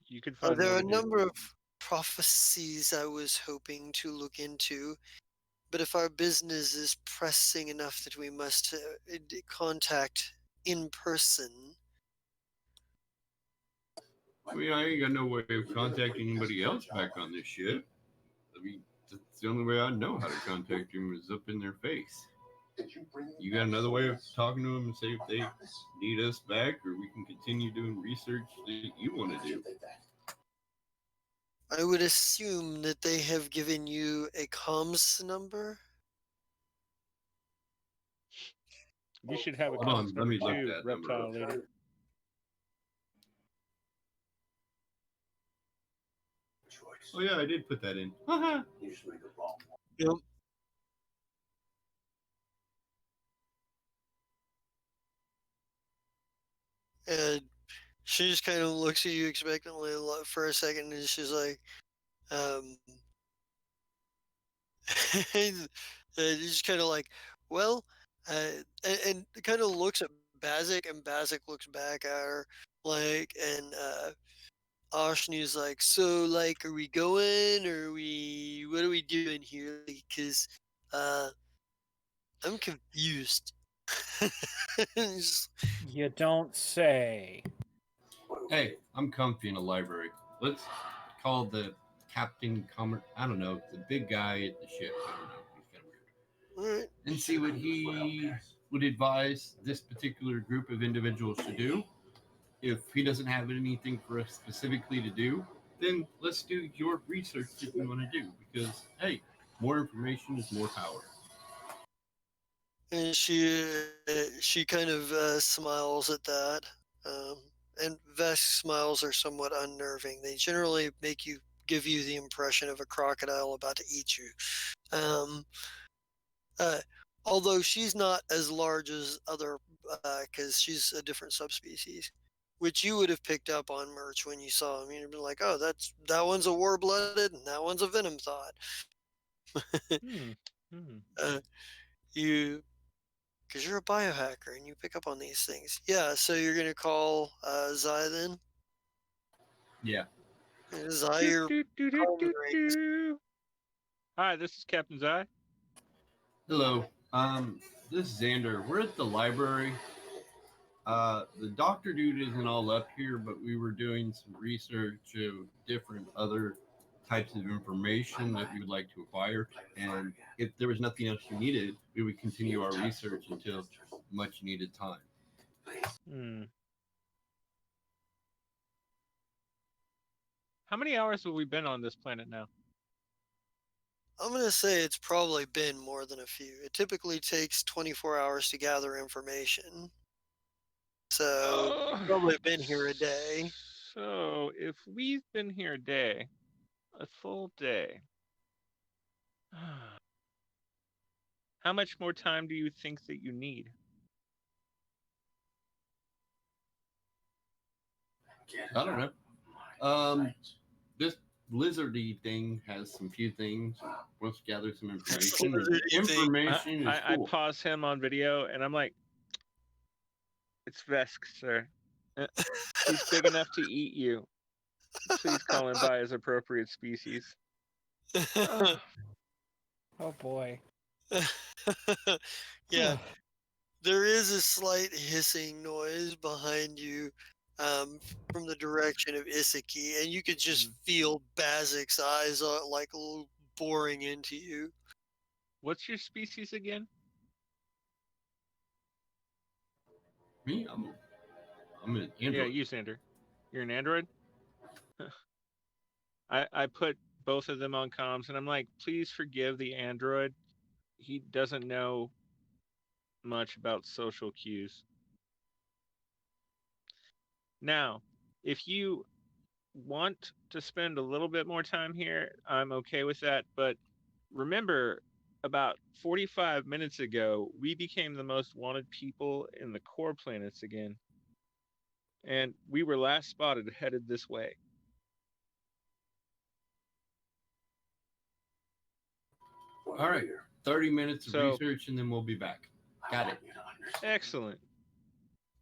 You could find There are a another dude. number of prophecies I was hoping to look into, but if our business is pressing enough that we must contact in person, I mean, I ain't got no way of contacting anybody else back on this ship. I mean, that's the only way I know how to contact them is up in their face. You got another way of talking to them and say if they need us back, or we can continue doing research that you want to do? I would assume that they have given you a comms number. You should have a Hold on, comms let number me look too, that number reptile up. lady. Oh yeah, I did put that in. Yep. And she just kind of looks at you expectantly for a second, and she's like, and just kind of like, well, and kind of looks at Bazik, and Bazik looks back at her, like, and Oshni's like, so, like, are we going, or what are we doing here? Because, I'm confused. Just- You don't say. Hey, I'm comfy in a library. Let's call the captain, I don't know, the big guy at the ship. I don't know. He's kind of weird. all right. And see what he would advise this particular group of individuals to do. If he doesn't have anything for us specifically to do, then let's do your research that you want to do. Because hey, more information is more power. And she kind of smiles at that. Um, and Vesk's smiles are somewhat unnerving. They generally give you the impression of a crocodile about to eat you. Um, uh, although she's not as large as other, because she's a different subspecies, which you would have picked up on Merch when you saw him. You'd be like, "Oh, that one's a war-blooded, and that one's a venom thought." uh, you because you're a biohacker and you pick up on these things. Yeah, so you're gonna call Zai then? Yeah. Zai, your calling rate. Hi, this is Captain Zai. Hello. This is Xander. We're at the library. The doctor dude isn't all up here, but we were doing some research of different other types of information that we would like to acquire. And if there was nothing else you needed, we would continue our research until much needed time. How many hours have we been on this planet now? I'm gonna say it's probably been more than a few. It typically takes 24 hours to gather information. So you've probably been here a day. So if we've been here a day, a full day, how much more time do you think that you need? I don't know. This lizardy thing has some few things. Let's gather some information. Information is I cool. pause him on video and I'm like, it's Vesk, sir. He's big enough to eat you. Please call him by his appropriate species. Oh boy. Yeah, there is a slight hissing noise behind you from the direction of Isaki, and you could just feel Bazik's eyes like boring into you. What's your species again? Me? I'm an android. Yeah, you, Sander. You're an android? I put both of them on comms, and I'm like, please forgive the android. He doesn't know much about social cues. Now, if you want to spend a little bit more time here, I'm okay with that. But remember, about 45 minutes ago, we became the most wanted people in the core planets again. And we were last spotted headed this way. All right. 30 minutes of research and then we'll be back. Got it. Excellent.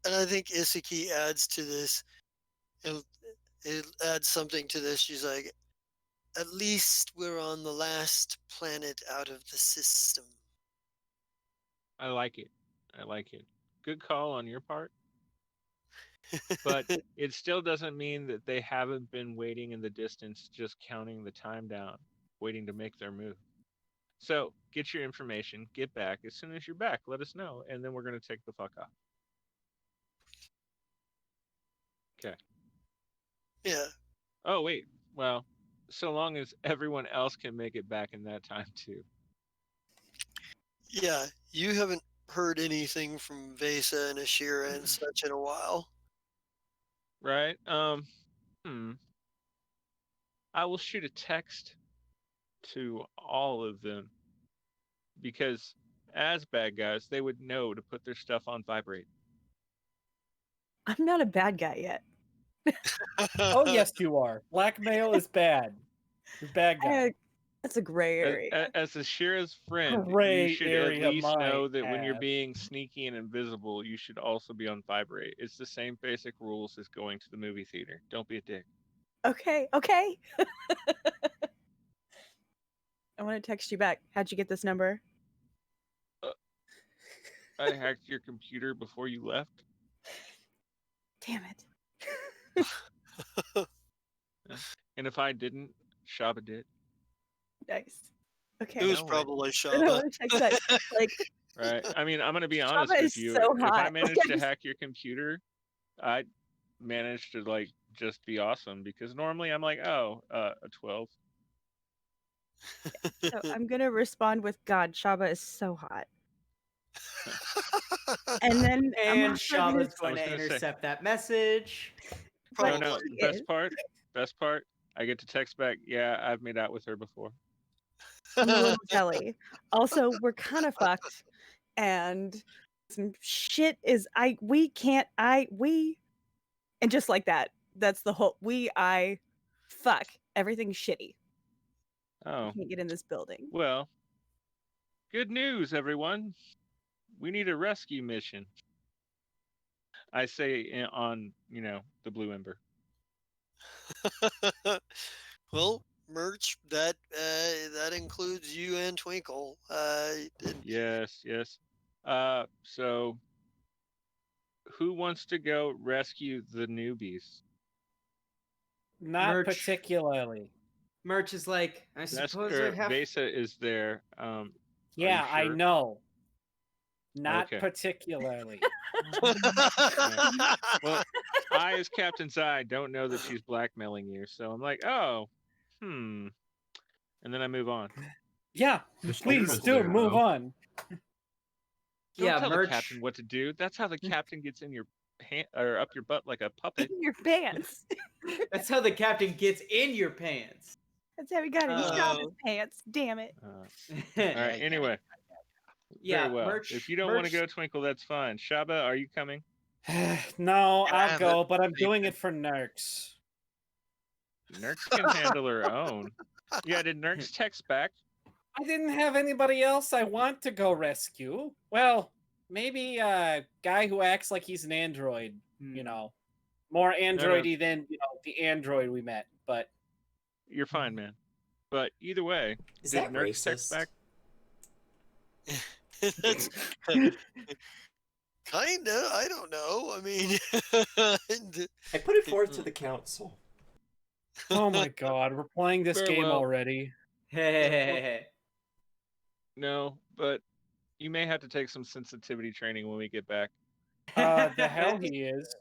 And I think Isaki adds to this. It adds something to this. She's like, at least we're on the last planet out of the system. I like it. I like it. Good call on your part. But it still doesn't mean that they haven't been waiting in the distance, just counting the time down, waiting to make their move. So get your information, get back. As soon as you're back, let us know, and then we're going to take the fuck off. Okay. Yeah. Oh, wait. Well, so long as everyone else can make it back in that time, too. Yeah, you haven't heard anything from Vesa and Ashira and such in a while. Right? I will shoot a text to all of them because as bad guys, they would know to put their stuff on vibrate. I'm not a bad guy yet. Oh yes, you are. Blackmail is bad. You're a bad guy. That's a gray area. As Ashira's friend, Gray you should area, at least my know that when you're ass. being sneaky and invisible, you should also be on vibrate. It's the same basic rules as going to the movie theater. Don't be a dick. Okay. I want to text you back. How'd you get this number? I hacked your computer before you left. Damn it. And if I didn't, Shaba did. Nice. Okay. It was probably I know, Shaba. check that. Like, Right. I mean, I'm gonna be honest Java with is you. so If I hot. managed I to just- hack your computer, I'd manage to like just be awesome because normally I'm like, oh, a 12. So I'm gonna respond with God, Shaba is so hot. And then I'm And also gonna Shava's going was to gonna say- intercept that message. No, But no. he Best is. part. I get to text back. Yeah, I've made out with her before. I'm a little jelly. Also, we're kind of fucked, and some shit is we, and just like that. That's the whole fuck everything's shitty. Oh, Can't get in this building. well. Good news, everyone. We need a rescue mission. I say on, the Blue Ember. Well, merch that includes you and Twinkle. Yes. So who wants to go rescue the newbies? Not Merch. particularly. Merch is like, I suppose I have. Vesa is there. Yeah, I sure? know. Not Okay. particularly. Well, I, as Captain's Eye, don't know that she's blackmailing you, so I'm like, oh, and then I move on. Yeah, The please spirit is do there, move though. on. Don't Yeah, tell merch. the captain what to do. That's how the captain gets in your hand or up your butt like a puppet. In your pants. That's how the captain gets in your pants. That's how he got in Oh. Shaba's pants. Damn it. All right. Anyway, Yeah, very well. merch. If you don't want to merch- go, Twinkle, that's fine. Shaba, are you coming? No, Yeah, I'll go, but I'm but- doing it for Nerks. Nerks can handle her own. Yeah, did Nerks text back? I didn't have anybody else I want to go rescue. Well, maybe a guy who acts like he's an android, you know. More androidy than, the android we met, but You're fine, man. But either way, Is did that Nerks text racist? back? That's kinda. I don't know. I mean, I put it forth to the council. oh my god, we're playing this Very game well. already. Hey. No, but you may have to take some sensitivity training when we get back. The hell he is.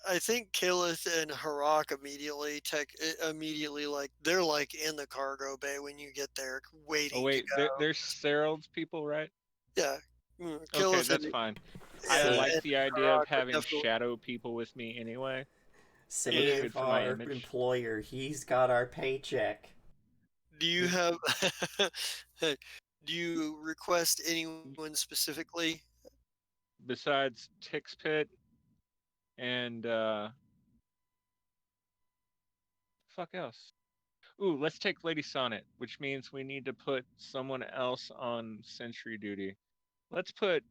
I think Killith and Harak immediately like they're like in the cargo bay when you get there, waiting. Oh wait, to go. they're Serald's people, right? Yeah. Okay, Killith that's and, fine. yeah, I like and the idea Harak of are having definitely- shadow people with me anyway. Save good for my our image. employer. He's got our paycheck. Do you have? Do you request anyone specifically? Besides Tix Pit and fuck else. Ooh, let's take Lady Sonnet, which means we need to put someone else on sentry duty. Let's put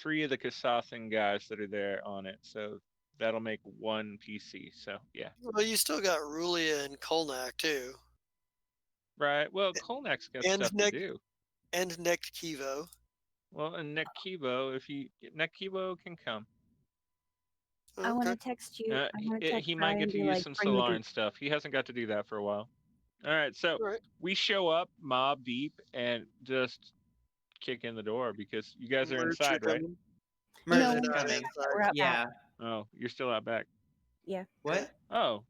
3 of the Kasathan guys that are there on it, so that'll make 1 PC. So yeah, Well, you still got Rulia and Kolnak too, right. Well, Kolnak's got and stuff Nick- to do. and Nick Kivo. Well, and Nick Kivo, Nick Kivo can come. I want to text you. I wanna text He might Ryan get and to be use like, some "Bring the Solaran goop." stuff. He hasn't got to do that for a while. All right, so Right. we show up mob deep and just kick in the door because you guys are Merch, inside, you're right? coming? Merch No, is we're coming. We're out back. Yeah. Oh, you're still out back. What? Oh,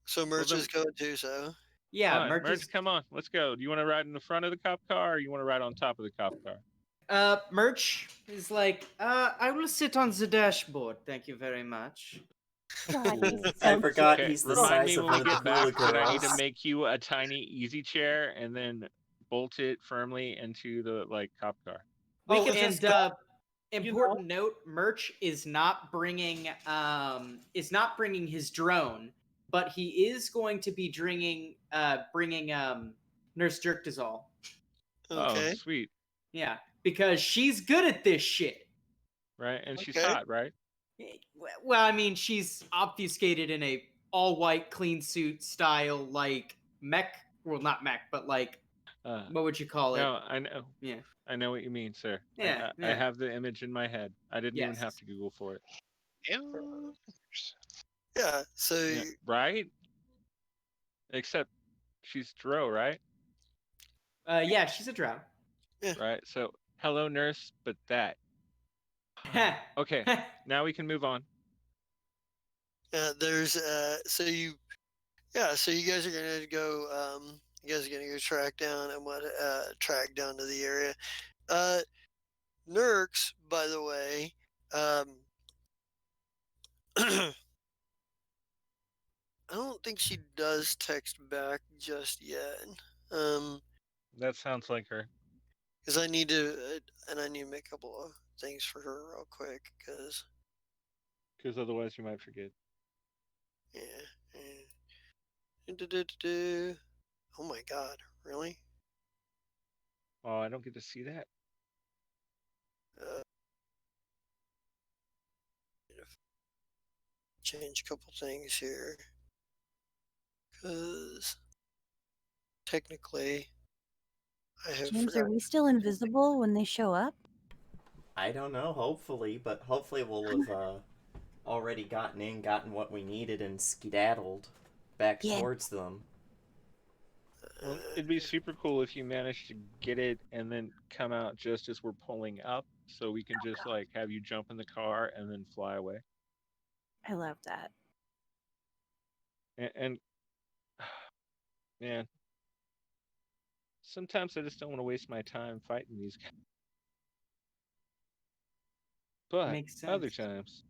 So merch then- is going too. So Yeah, fine. merch is. Come on, let's go. Do you want to ride in the front of the cop car or you want to ride on top of the cop car? Merch is like, I will sit on the dashboard. Thank you very much. God, he's Ooh. I so forgot Okay, he's the remind size me of when one we of the get Hula back that I need to girls. make you a tiny easy chair and then bolt it firmly into the cop car. We Oh, could and just go, important note: Merch is not bringing his drone, but he is going to be bringing Nurse Jerkdazol. okay. Oh, sweet. Yeah, because she's good at this shit. Right, and she's Okay. hot, right? Well, I mean, she's obfuscated in a all-white clean suit style, like mech. Well, not mech, but like what would you call it? No, I know. Yeah. I know what you mean, sir. Yeah, I yeah. have the image in my head. I didn't even Yes. have to Google for it. Yeah. So Yeah, right? Except she's Dro, right? Yeah, she's a drow. Right. So hello nurse, but that. Okay, now we can move on. There's so you guys are gonna go you guys are gonna go track down and track down to the area. Nurks, by the way, I don't think she does text back just yet. That sounds like her. Because I need to make a couple of things for her real quick. Because otherwise you might forget. Yeah. Oh my God! Really? Oh, I don't get to see that. Change a couple things here. Because technically, I have James, forgotten. are we still invisible when they show up? I don't know, hopefully, but hopefully we'll have already gotten what we needed, and skedaddled back Yeah. towards them. Well, it'd be super cool if you managed to get it and then come out just as we're pulling up, so we can just like have you jump in the car and then fly away. I love that. And man, sometimes I just don't want to waste my time fighting these guys. But Makes sense. other times,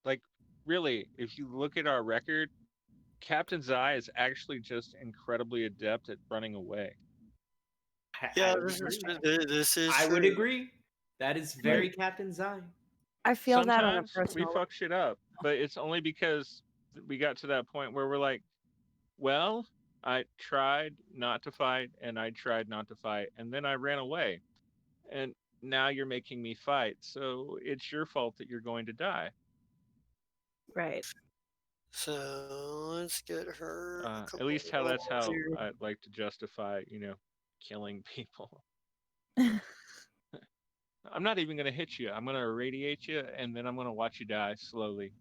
like really, if you look at our record, Captain Zai is actually just incredibly adept at running away. Yeah, I would agree. this is I true. would agree. That is very Captain Zai. I feel that on a Sometimes we personal fuck shit up, but it's only because we got to that point where we're like, well, I tried not to fight and I tried not to fight and then I ran away. And now you're making me fight. So it's your fault that you're going to die. right. So let's get her. At least that's how here. I like to justify, killing people. I'm not even going to hit you. I'm going to irradiate you and then I'm going to watch you die slowly.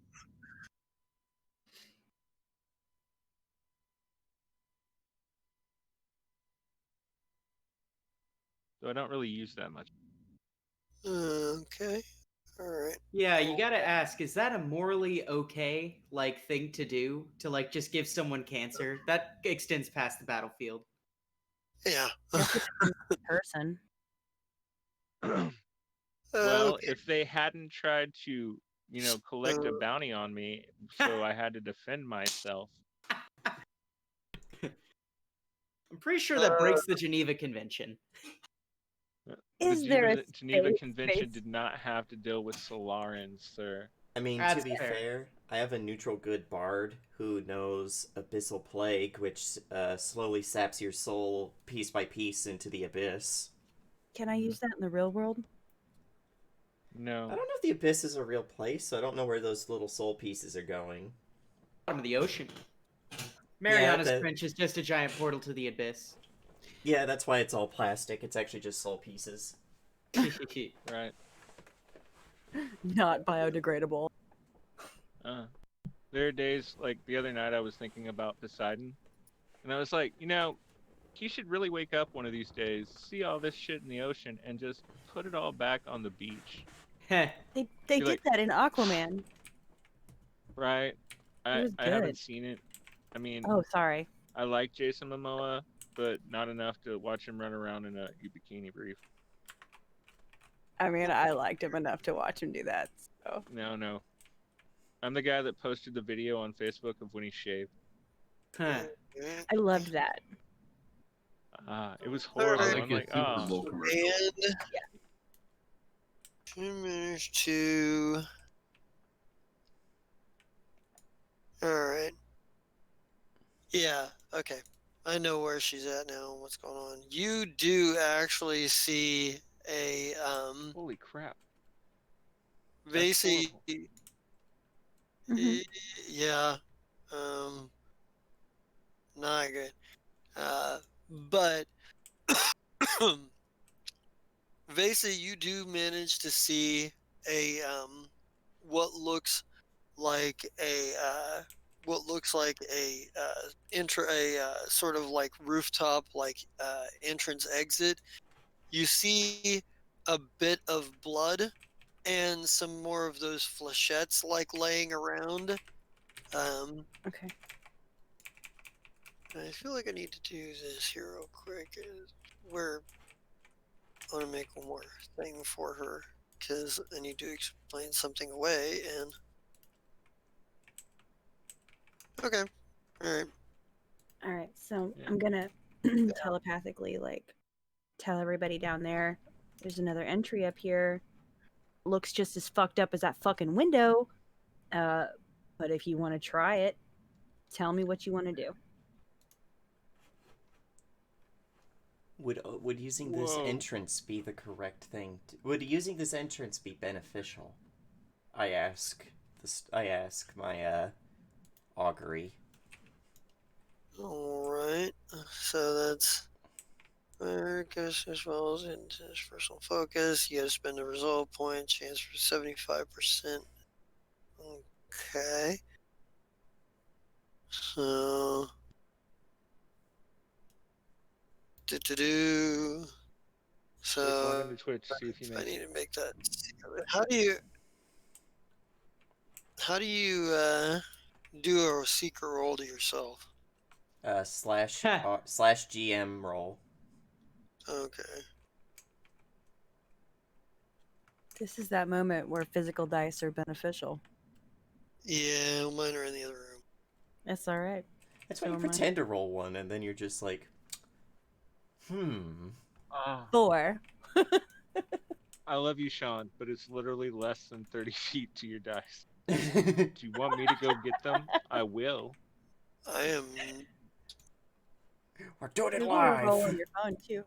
So I don't really use that much. Okay. All right. Yeah, you gotta ask, is that a morally okay thing to do? To just give someone cancer? That extends past the battlefield. Yeah. Guess it depends on the person. Well, Okay. if they hadn't tried to, collect a bounty on me, so I had to defend myself. I'm pretty sure that breaks the Geneva Convention. Is there a Geneva safe Convention space? did not have to deal with Solarans, sir. I mean, That's to be fair, I have a neutral good bard who knows Abyssal Plague, which slowly saps your soul piece by piece into the abyss. Can I use that in the real world? No. I don't know if the abyss is a real place, so I don't know where those little soul pieces are going. Bottom of the ocean. Mariana's Trench is just a giant portal to the abyss. Yeah, that's why it's all plastic. It's actually just soul pieces. Right. Not biodegradable. There are days, like the other night I was thinking about Poseidon, and I was like, he should really wake up one of these days, see all this shit in the ocean, and just put it all back on the beach. They did like, that in Aquaman. Right. I haven't seen it. I mean, oh, sorry. I like Jason Momoa, but not enough to watch him run around in a bikini brief. I mean, I liked him enough to watch him do that. So. No. I'm the guy that posted the video on Facebook of when he shaved. I loved that. It was horrible. Like I'm like, oh. And managed to. All right. Yeah. Okay. I know where she's at now. What's going on? You do actually see a Holy crap. Vasey. Mm-hmm. Yeah. Not good. But Vasey, you do manage to see a what looks like a what looks like a sort of like rooftop entrance exit. You see a bit of blood and some more of those flechettes like laying around. Okay. I feel like I need to do this here real quick. Where I want to make one more thing for her because I need to explain something away. And okay, all right. All right. So Yeah. I'm gonna telepathically tell everybody down there. There's another entry up here. Looks just as fucked up as that fucking window. But if you want to try it, tell me what you want to do. Would using this Whoa. entrance be the correct thing? Would using this entrance be beneficial? I ask my augury. All right. So that's focus as well as into his personal focus. You got to spend a resolve point. Chance for 75%. Okay. So. Do. Rick, log So into Twitch, see if you I make need it. to make that. How do you do a secret roll to yourself? Slash GM roll. Okay. This is that moment where physical dice are beneficial. Yeah, mine are in the other room. That's all right. That's why So you am I. pretend to roll one, and then you're just like, 4. I love you, Sean, but it's literally less than 30 feet to your dice. Do you want me to go get them? I will. I am. We're doing it You can roll on live. your phone too.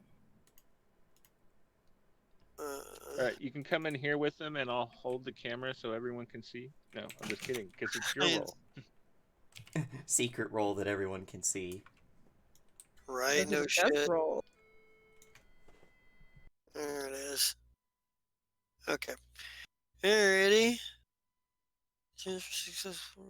Alright, you can come in here with them and I'll hold the camera so everyone can see. No, I'm just kidding, because it's your I- roll. Secret roll that everyone can see. Right, Those are no the best shit. roll. There it is. Okay. Alrighty. Chance for successful.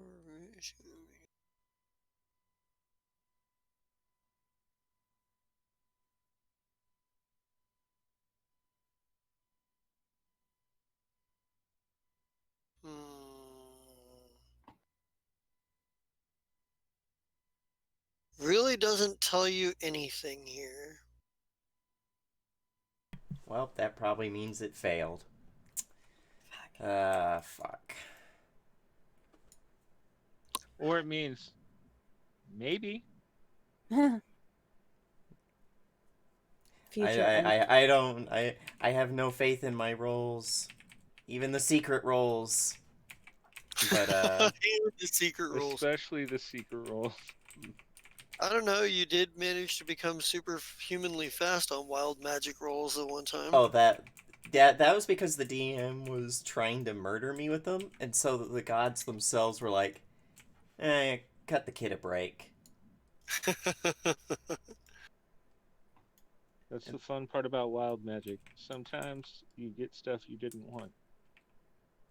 Really doesn't tell you anything here. Well, that probably means it failed. Fuck. Or it means maybe. Future. I have no faith in my rolls. Even the secret rolls. But The secret rules. Especially the secret roll. I don't know. You did manage to become superhumanly fast on wild magic rolls at one time. oh, that was because the DM was trying to murder me with them, and so the gods themselves were like, cut the kid a break. That's the fun part about wild magic. Sometimes you get stuff you didn't want.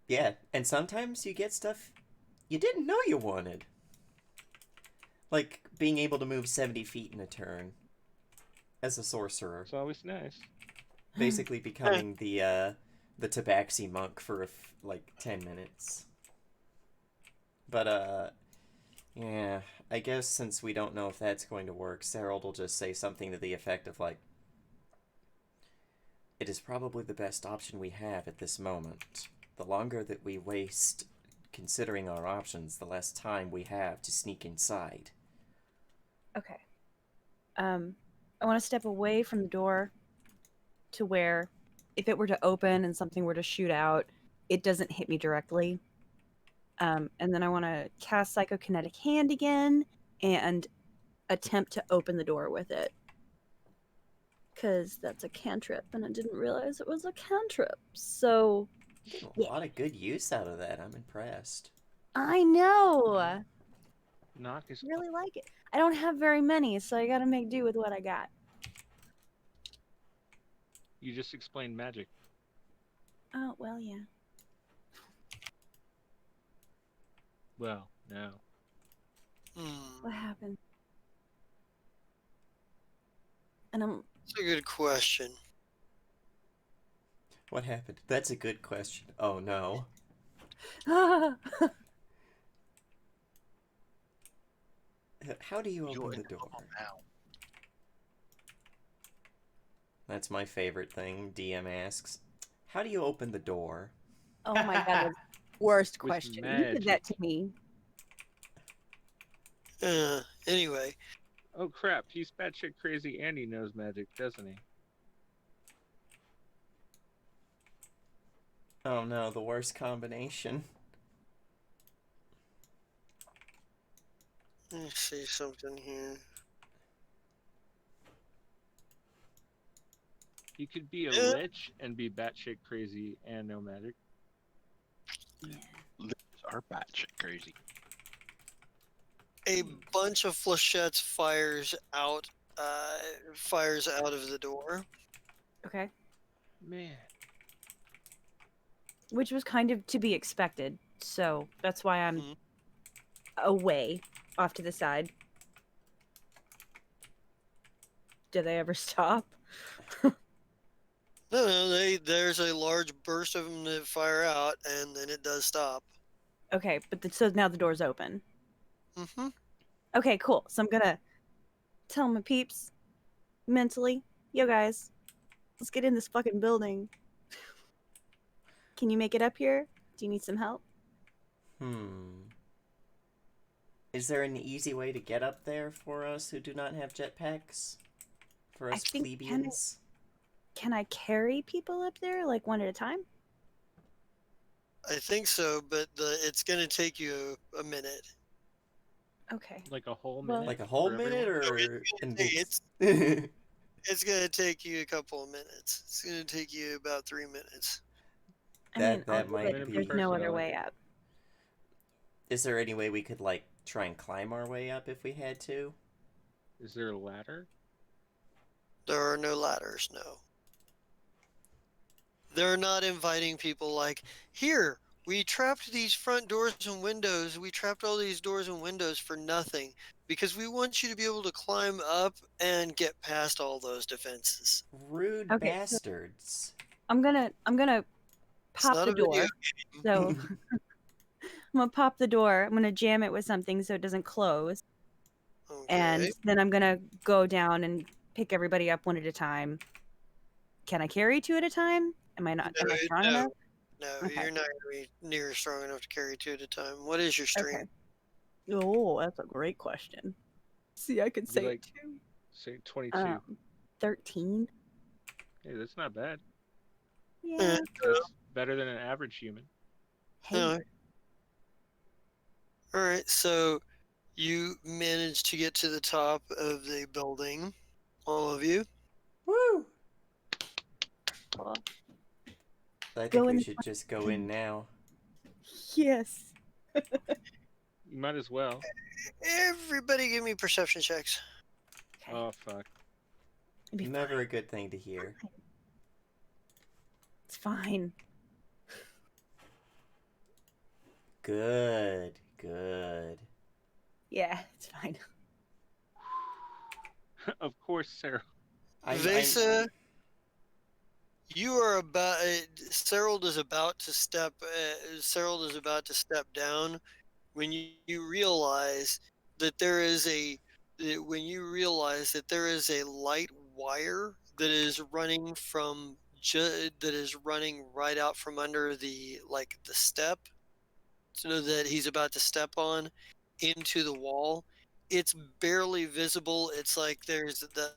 Yeah, and sometimes you get stuff you didn't know you wanted. Like being able to move 70 feet in a turn as a sorcerer. It's always nice. Basically becoming the tabaxi monk for like 10 minutes. But yeah, I guess since we don't know if that's going to work, Harold will just say something to the effect of like, it is probably the best option we have at this moment. The longer that we waste considering our options, the less time we have to sneak inside. Okay. I want to step away from the door to where if it were to open and something were to shoot out, it doesn't hit me directly. And then I want to cast Psychokinetic Hand again and attempt to open the door with it. Because that's a cantrip, and I didn't realize it was a cantrip. So, Getting a lot of good use out of that. I'm impressed. I know. Knock is Really like it. I don't have very many, so I gotta make do with what I got. You just explained magic. Oh, well, yeah. Well, no. What happened? And I'm That's a good question. What happened? That's a good question. Oh no. How do you You're open in the door? trouble now. That's my favorite thing, DM asks. How do you open the door? oh my god, that's the worst With question. You did that to me. Anyway, Oh crap, he's batshit crazy and he knows magic, doesn't he? Oh no, the worst combination. let me see something here. He could be a Yeah. lich and be batshit crazy and know magic. Lips are batshit crazy. A bunch of flechettes fires out of the door. Okay. Man. Which was kind of to be expected. So that's why I'm Mhm. away off to the side. Do they ever stop? No, there's a large burst of them that fire out, and then it does stop. Okay, but so now the door's open. Mm-hmm. Okay, cool. So I'm gonna tell my peeps mentally, yo guys, let's get in this fucking building. Can you make it up here? Do you need some help? Is there an easy way to get up there for us who do not have jetpacks? For I us think plebeians? Can I carry people up there like one at a time? I think so, but it's gonna take you a minute. Okay. Like a whole Well- minute? Like a whole for minute everyone? or It's it's gonna take you a couple of minutes. It's gonna take you about 3 minutes. I mean, that I'll do might it if be- there's no other Personally. way up. Is there any way we could like try and climb our way up if we had to? Is there a ladder? There are no ladders, no. They're not inviting people like, here, we trapped these front doors and windows. We trapped all these doors and windows for nothing because we want you to be able to climb up and get past all those defenses. Rude Okay, so- bastards. I'm gonna It's pop not the a video door. game. So I'm gonna pop the door. I'm gonna jam it with something so it doesn't close. And Okay. then I'm gonna go down and pick everybody up one at a time. Can I carry two at a time? Am I not? Am I strong enough? No, Okay. you're not going to be near strong enough to carry two at a time. What is your strength? Okay. Oh, that's a great question. See, I could Be say like- it too. Say 22. 13. Hey, that's not bad. Yeah. That's better than an average human. Hey. No. All right, so you managed to get to the top of the building, all of you. Woo! Cool. I Go think in we the should just go in now. Yes. You might as well. Everybody give me perception checks. Okay. Oh, fuck. It'll be Never fine. a good thing to hear. It's fine. Good, good. Yeah, it's fine. Of course, Sarah. Vesa, you are about. Serold is about to step. Serold is about to step down when you realize that there is a. When you realize that there is a light wire that is running from that is running right out from under the the step, so that he's about to step on into the wall. It's barely visible. It's like there's the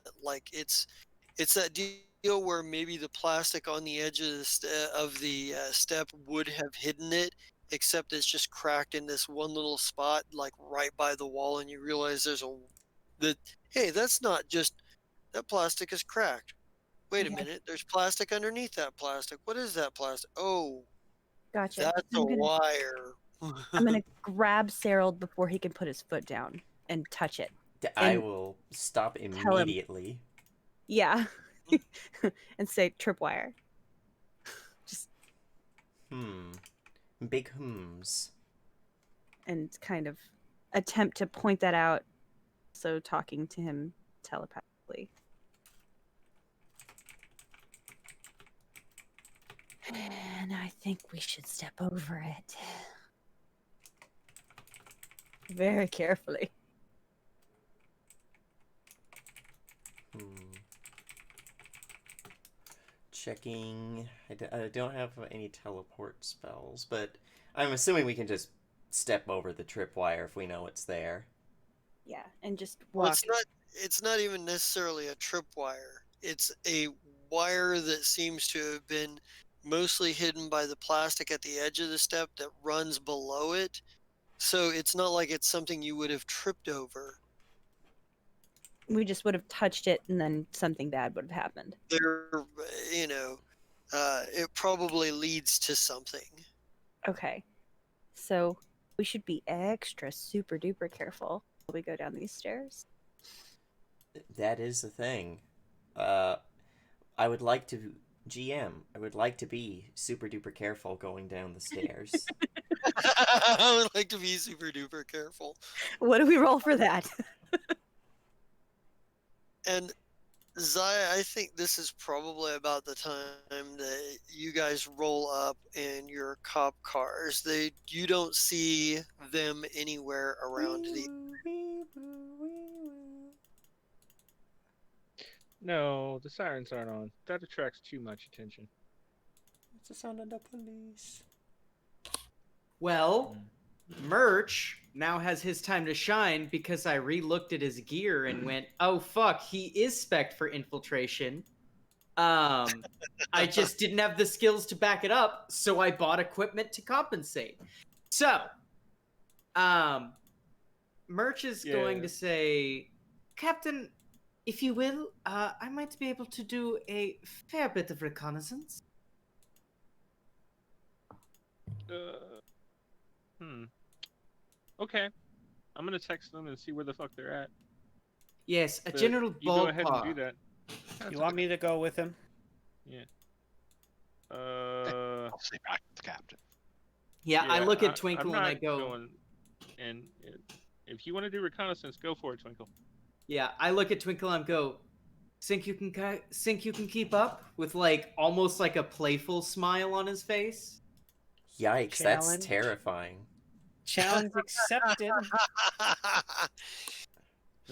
it's that deal where maybe the plastic on the edge of the step would have hidden it, except it's just cracked in this one little spot, like right by the wall, and you realize hey, that's not just that plastic is cracked. Wait a Okay. minute, there's plastic underneath that plastic. What is that plastic? Oh, Gotcha. that's a I'm gonna, wire. I'm gonna grab Cyril before he can put his foot down and touch it. I And will stop him. immediately. Yeah. And say tripwire. Just Big hms. and kind of attempt to point that out also talking to him telepathically. And I think we should step over it. Very carefully. Checking. I don't have any teleport spells, but I'm assuming we can just step over the tripwire if we know it's there. Yeah, and just Well, walk. it's not even necessarily a tripwire. It's a wire that seems to have been mostly hidden by the plastic at the edge of the step that runs below it. So it's not like it's something you would have tripped over. We just would have touched it and then something bad would have happened. There, you know, it probably leads to something. Okay. So we should be extra super duper careful while we go down these stairs. That is the thing. I would like to GM. I would like to be super duper careful going down the stairs. I would like to be super duper careful. What do we roll for that? And Zaya, I think this is probably about the time that you guys roll up in your cop cars. You don't see them anywhere around the. No, the sirens aren't on. That attracts too much attention. It's the sound of the police. Well, Merch now has his time to shine because I re-looked at his gear and went, "Oh fuck, he is spec'd for infiltration." I just didn't have the skills to back it up, so I bought equipment to compensate. So, Merch is going to say, "Captain, if you will, I might be able to do a fair bit of reconnaissance." Okay. I'm gonna text them and see where the fuck they're at. Yes, a But general you go ahead and ballpark. do that. You want me to go with him? Yeah. I'll stay back with the captain. Yeah, I look I'm at Twinkle and not I go. Going, and if you want to do reconnaissance, go for it, Twinkle. Yeah, I look at Twinkle and go. Think you can keep up with like almost like a playful smile on his face. Yikes, that's Challenge. terrifying. Challenge accepted.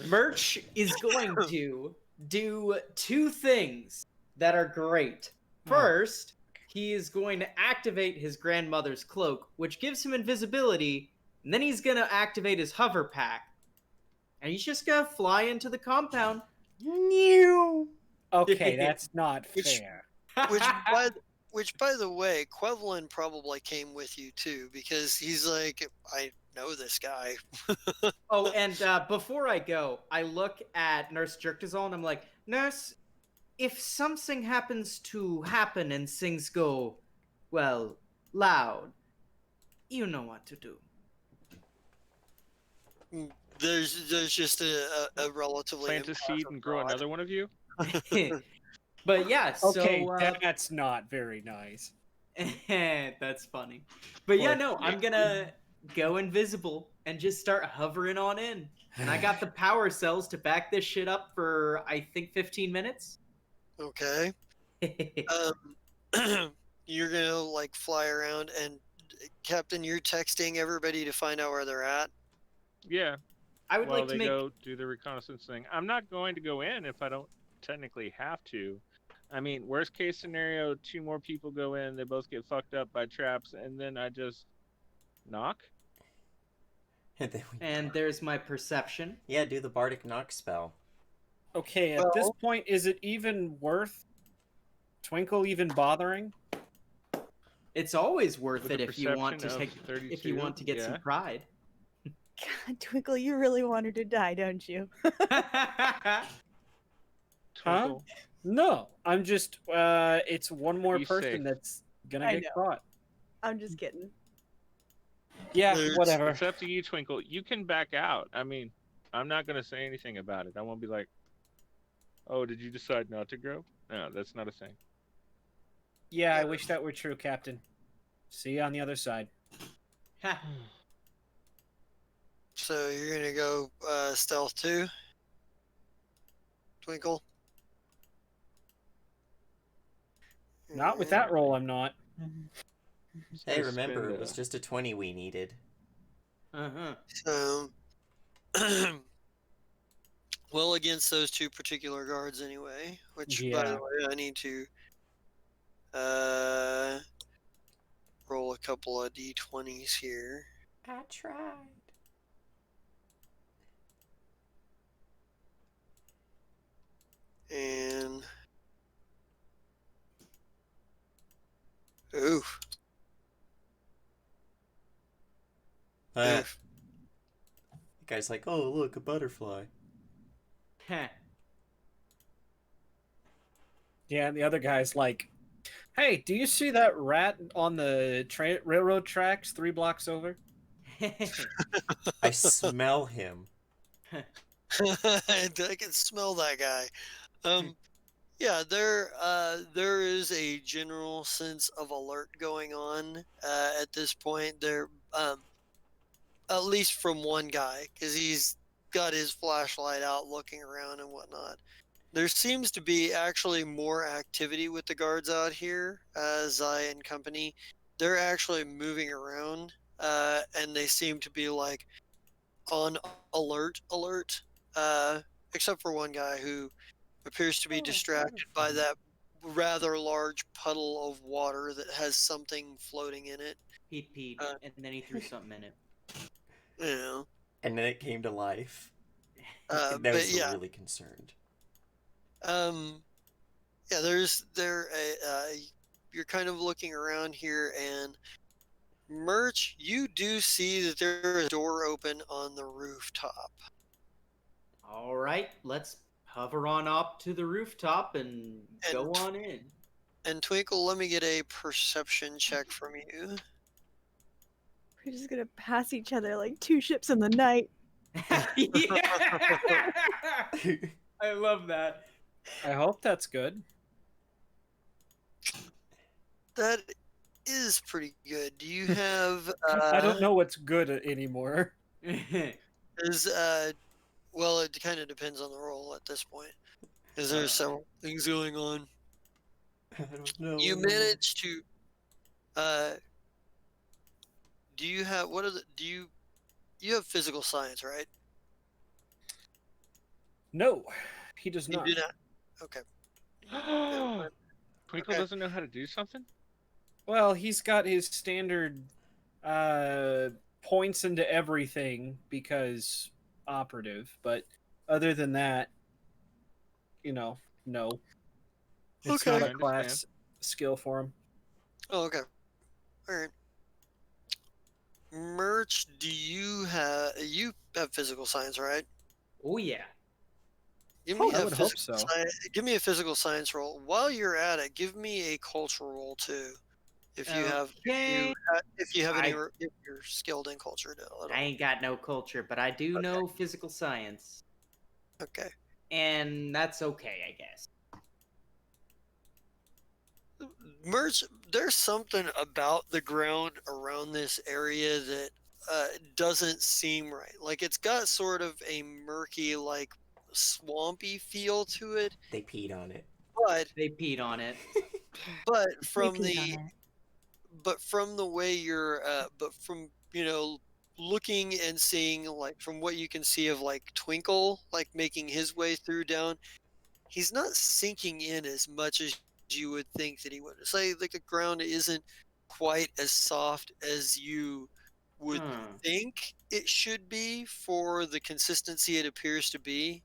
Merch is going to do two things that are great. First, he is going to activate his grandmother's cloak, which gives him invisibility, and then he's going to activate his hover pack. And he's just going to fly into the compound. Okay, that's not Which- fair. Which, by the way, Quevlin probably came with you too, because he's like, I know this guy. Oh, and before I go, I look at Nurse Jerktazol and I'm like, Nurse, if something happens to happen and things go, well, loud, you know what to do. There's just a relatively Plant a seed impressive and grow rod. another one of you. But yeah, Okay, so that's not very nice. that's funny. But yeah, Or- no, I'm gonna go invisible and just start hovering on in. And I got the power cells to back this shit up for I think 15 minutes. Okay. You're gonna like fly around, and Captain, you're texting everybody to find out where they're at. Yeah. I would While like to they make go do the reconnaissance thing. I'm not going to go in if I don't technically have to. I mean, worst case scenario, 2 more people go in, they both get fucked up by traps, and then I just knock. and there's my perception. Yeah, do the Bardic Knock spell. Okay, at this point, is it even worth Twinkle even bothering? It's always worth With it a if you want to perception take of 32, if you want to get some yeah. pride. God, Twinkle, you really want her to die, don't you? Twinkle. No, I'm just. It's one more Be person safe. that's gonna I get know. caught. I'm just kidding. Yeah, There's- whatever. It's up to you, Twinkle. You can back out. I mean, I'm not going to say anything about it. I won't be like, oh, did you decide not to grow? No, that's not a thing. Yeah, I wish that were true, Captain. See you on the other side. So you're gonna go stealth too, Twinkle. Not with that roll, I'm not. Just Hey, gonna remember, spend it was just a 20 we needed. Uh-huh. So, well, against those two particular guards anyway. Which, by the Yeah. way, I need to uh, roll a couple of d20s here. I tried. And oof, The oof. guy's like, oh, look, a butterfly. Heh. Yeah, and the other guy's like, "Hey, do you see that rat on the railroad tracks 3 blocks over?" I smell him. I can smell that guy. Yeah, there is a general sense of alert going on at this point. There, at least from one guy, because he's got his flashlight out, looking around and whatnot. There seems to be actually more activity with the guards out here, Zai and company. They're actually moving around, and they seem to be like on alert. Uh, except for one guy who appears to be distracted by that rather large puddle of water that has something floating in it. He peed, Uh, and then he threw something in it. You know, And then it came to life. And I but was yeah, really concerned. um, yeah. You're kind of looking around here, and Merch, you do see that there is a door open on the rooftop. All right, let's hover on up to the rooftop and go on in. And Twinkle, let me get a perception check from you. We're just gonna pass each other like two ships in the night. Yeah! I love that. I hope that's good. That is pretty good. Do you have? I don't know what's good anymore. Is well, it kind of depends on the role at this point. Is there several things going on? I don't know. You manage to. Uh, do you have what are the? Do you have physical science, right? No, he does You not. do not. Okay. Never mind. Twinkle Okay. doesn't know how to do something? Well, he's got his standard points into everything because operative, but other than that, no. It's Okay. not I a understand. class skill for him. Oh, okay. All right. Merch, do you have physical science, right? Oh yeah. Give Oh, me I a would hope physical so. give me a physical science roll. While you're at it, give me a culture roll too. If you have Okay. if you have any I- if you're skilled in culture at all. I ain't got no culture, but I do Okay. know physical science. Okay. And that's okay, I guess. Merch, there's something about the ground around this area that doesn't seem right. Like it's got sort of a murky, like swampy feel to it. They peed on it. But They peed on it. from Repeat the on it. but from the way you're but from looking and seeing, like from what you can see of like Twinkle like making his way through down, he's not sinking in as much as you would think that he would. Say like the ground isn't quite as soft as you would think it should be for the consistency it appears to be.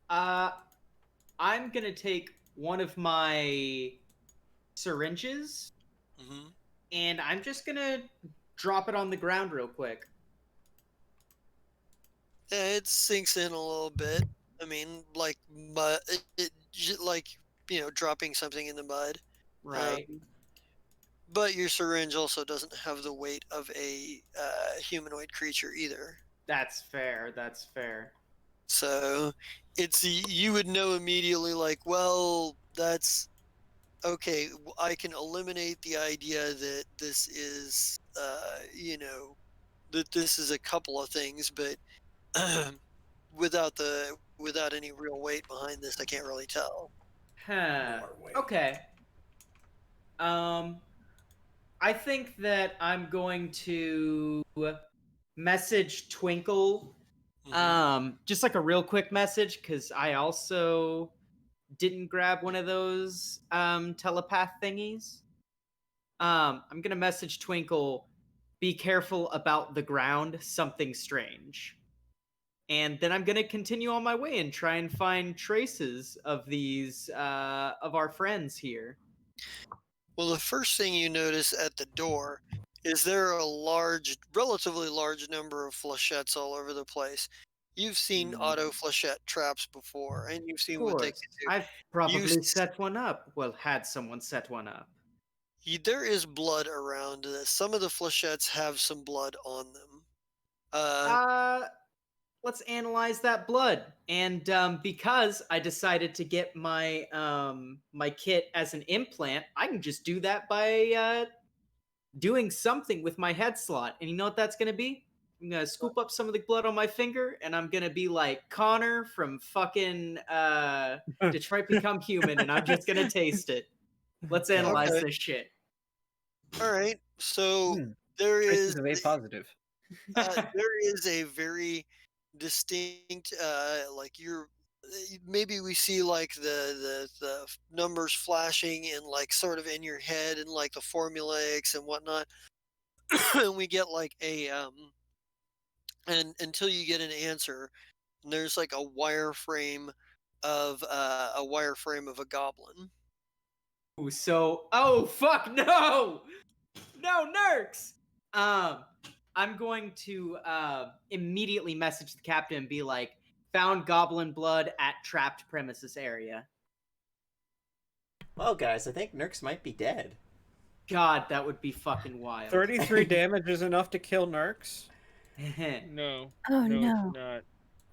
I'm gonna take one of my syringes Hmm. and I'm just gonna drop it on the ground real quick. Yeah, it sinks in a little bit. I mean, like mud, like dropping something in the mud. Right. But your syringe also doesn't have the weight of a humanoid creature either. That's fair. That's fair. So you would know immediately, like, well, that's okay. I can eliminate the idea that this is, that this is a couple of things, but without any real weight behind this, I can't really tell. Huh. More weight. Okay. I think that I'm going to message Twinkle. Just like a real quick message, because I also didn't grab one of those telepath thingies. I'm gonna message Twinkle. Be careful about the ground. Something strange. And then I'm gonna continue on my way and try and find traces of these of our friends here. Well, the first thing you notice at the door is there are a relatively large number of flechettes all over the place. You've seen auto flechette traps before, and you've Of seen what they course, can do. I've probably set one up. Well, had someone set one up. There is blood around this. Some of the flechettes have some blood on them. Let's analyze that blood. And because I decided to get my my kit as an implant, I can just do that by doing something with my head slot. And you know what that's gonna be? I'm gonna scoop up some of the blood on my finger, and I'm gonna be like Connor from fucking Detroit Become Human, and I'm just gonna taste it. Let's analyze Okay. this shit. All right. So Hmm. there Traces is of A positive. there is a very distinct like maybe we see like the numbers flashing in like sort of in your head and like the formulaics and whatnot. And we get like and until you get an answer, there's like a wireframe of a goblin. Ooh, so, oh fuck, no, no, Nerks. I'm going to immediately message the captain and be like, found goblin blood at trapped premises area. Well, guys, I think Nurks might be dead. God, that would be fucking wild. 33 damage is enough to kill Nurks. No. Oh no, no. it's not.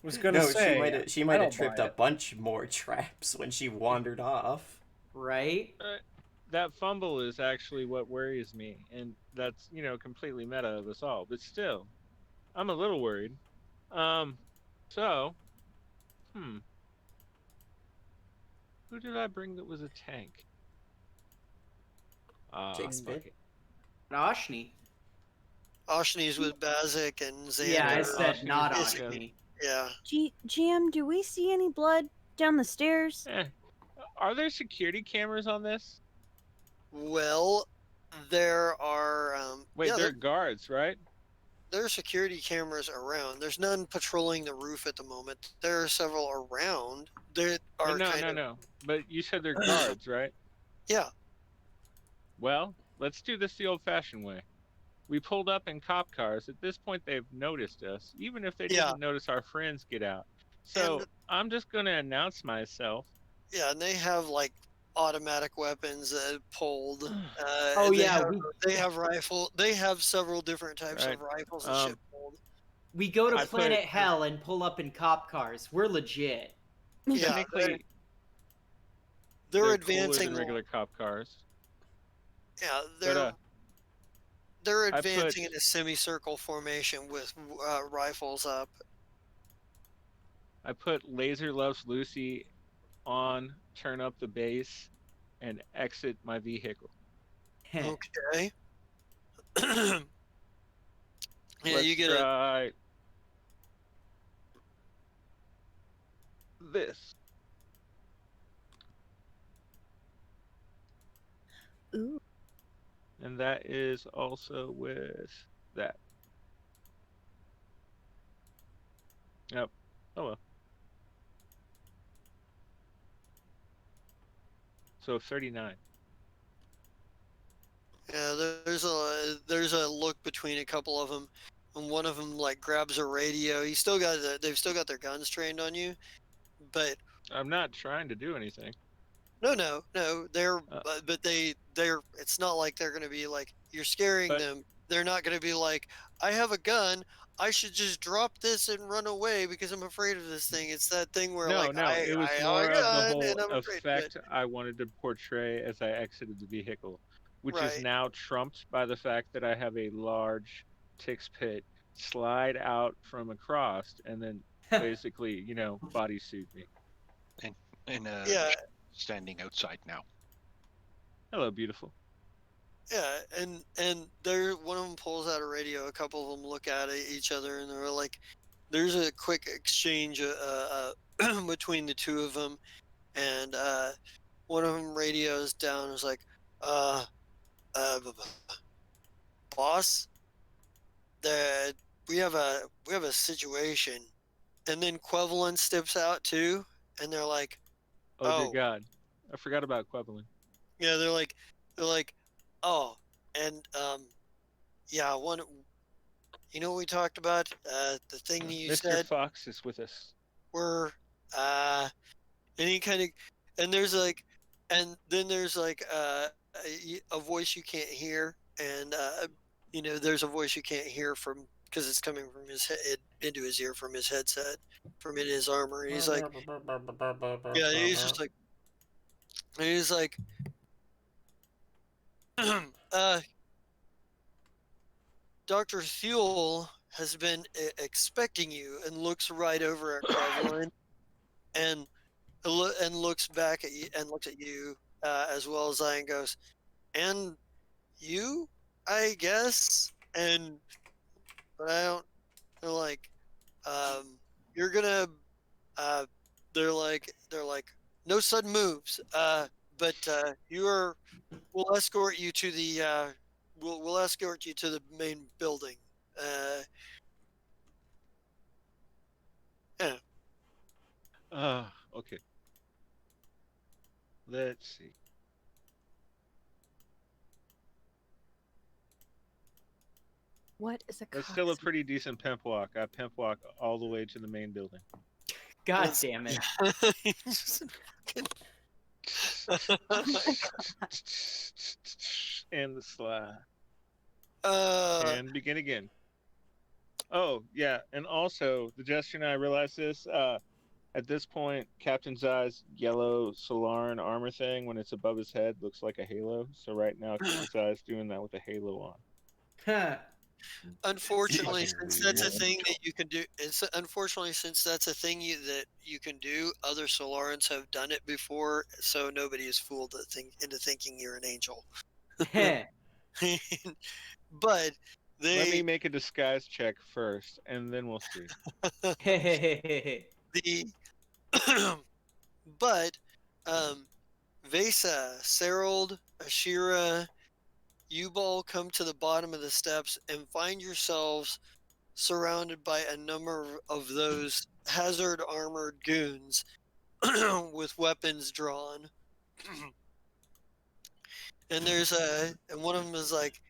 Was gonna No, say she might have tripped a bunch more traps when she wandered off. Right? That fumble is actually what worries me, and that's completely meta of us all. But still, I'm a little worried. So, who did I bring that was a tank? Jake's fuck bit. it. Oshni. Oshni's with Bazik and Xander. Yeah, I Xander, said Oshni not is Oshni. Yeah. GM, do we see any blood down the stairs? Are there security cameras on this? Well, there are. Wait, yeah, they're guards, right? there are security cameras around. There's none patrolling the roof at the moment. There are several around that are No. But you said they're guards, right? Yeah. Well, let's do this the old-fashioned way. We pulled up in cop cars. At this point, they've noticed us, even if they Yeah. didn't notice our friends get out. So And- I'm just going to announce myself. Yeah, and they have like automatic weapons pulled. Oh, and yeah, they have rifle. They have several different types Right. of rifles and shit pulled. We go to I Planet put- Hell and pull up in cop cars. We're legit. Yeah, Technically, they're cooler advancing. than regular cop cars. Yeah, But, they're I advancing put- in a semicircle formation with rifles up. I put Laser Loves Lucy on, turn up the bass, and exit my vehicle. Okay. Yeah, Let's you get try this. Ooh. And that is also with that. Yep. Oh well. So 39. Yeah, there's a look between a couple of them, and one of them like grabs a radio. They've still got their guns trained on you, but I'm not trying to do anything. no, they're but they're. It's not like they're gonna be like you're scaring But- them. They're not gonna be like, I have a gun. I should just drop this and run away because I'm afraid of this thing. It's that thing where No, like it was I have more a of gun the and I'm whole afraid of it. effect I wanted to portray as I exited the vehicle, which is Right. now trumped by the fact that I have a large Tix pit slide out from across, and then basically, bodysuit me. And Yeah, standing outside now. Hello, beautiful. yeah, and there, one of them pulls out a radio. A couple of them look at each other, and they're like, there's a quick exchange between the two of them, and one of them radios down. Is like, uh, boss, that we have a situation, and then Quevelin steps out too, and they're like, Oh dear oh, God, I forgot about Quevelin. yeah, they're like, oh, and yeah, one, what we talked about, the thing that you Mr. said, Fox is with us. were and he kind of, and there's like, and then there's like a voice you can't hear, and there's a voice you can't hear from, because it's coming from his head into his ear from his headset, from in his armor, and he's like, yeah, he's just like, and he's like, uh, Dr. Thule has been expecting you, and looks right over at Quevelin, and and looks back at you, and looks at you as well as I, and goes, and you, I guess, and but I don't. They're like, you're gonna. Uh, they're like, no sudden moves. But you are. We'll escort you to the. We'll escort you to the main building. Yeah. Okay. Let's see. What is a That's still a cox? pretty decent pimp walk. I pimp walk all the way to the main building. God Let's- damn it. Just fucking- And the slide. uh, And begin again. Oh, yeah. And also, the Jester and I realized this. At this point, Captain Zai's yellow Solaran armor thing, when it's above his head, looks like a halo. So right now, Captain Zai's doing that with a halo on. Huh. Unfortunately, Fucking since that's a weird. thing that you can do, since that's a thing that you can do, other Solarans have done it before, so nobody is fooled into thinking you're an angel. But Let me they make a disguise check first, and then we'll see. the but Vesa, Serold, Ashira, Yubal come to the bottom of the steps and find yourselves surrounded by a number of those hazard armored goons with weapons drawn. And and one of them is like,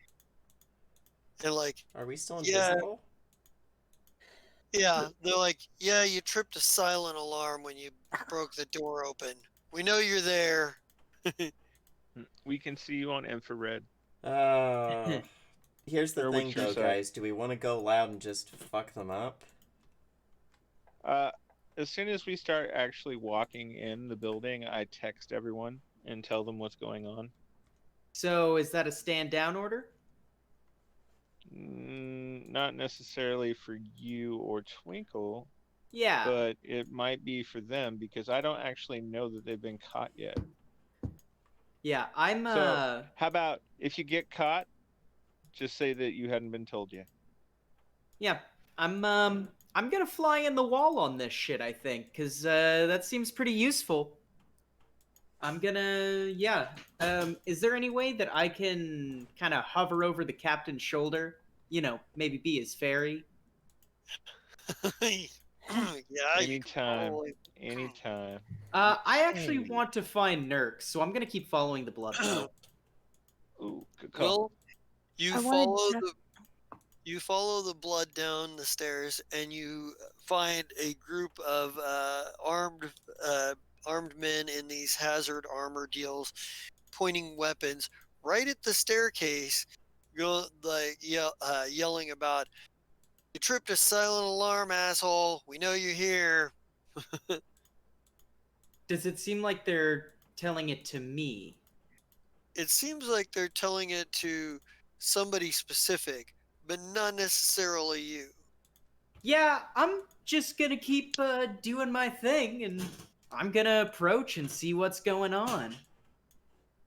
they're like, Are we still yeah, invisible? yeah, they're like, yeah, you tripped a silent alarm when you broke the door open. We know you're there. We can see you on infrared. Here's the Or thing, what's your though, side? guys. Do we want to go loud and just fuck them up? As soon as we start actually walking in the building, I text everyone and tell them what's going on. So is that a stand down order? Not necessarily for you or Twinkle, Yeah. but it might be for them because I don't actually know that they've been caught yet. Yeah, I'm So, how about if you get caught, just say that you hadn't been told yet. yeah, I'm gonna fly in the wall on this shit, I think, cuz that seems pretty useful. I'm gonna is there any way that I can kind of hover over the captain's shoulder? Maybe be his fairy? Yeah, you could Anytime. probably. Anytime. I actually want to find Nurk, so I'm gonna keep following the blood though. Ooh, good call. Well, you I wanted follow to- the you follow the blood down the stairs, and you find a group of armed men in these hazard armor deals, pointing weapons right at the staircase, yelling about, "You tripped a silent alarm, asshole! We know you're here." Does it seem like they're telling it to me? It seems like they're telling it to somebody specific, but not necessarily you. Yeah, I'm just gonna keep doing my thing, and I'm gonna approach and see what's going on.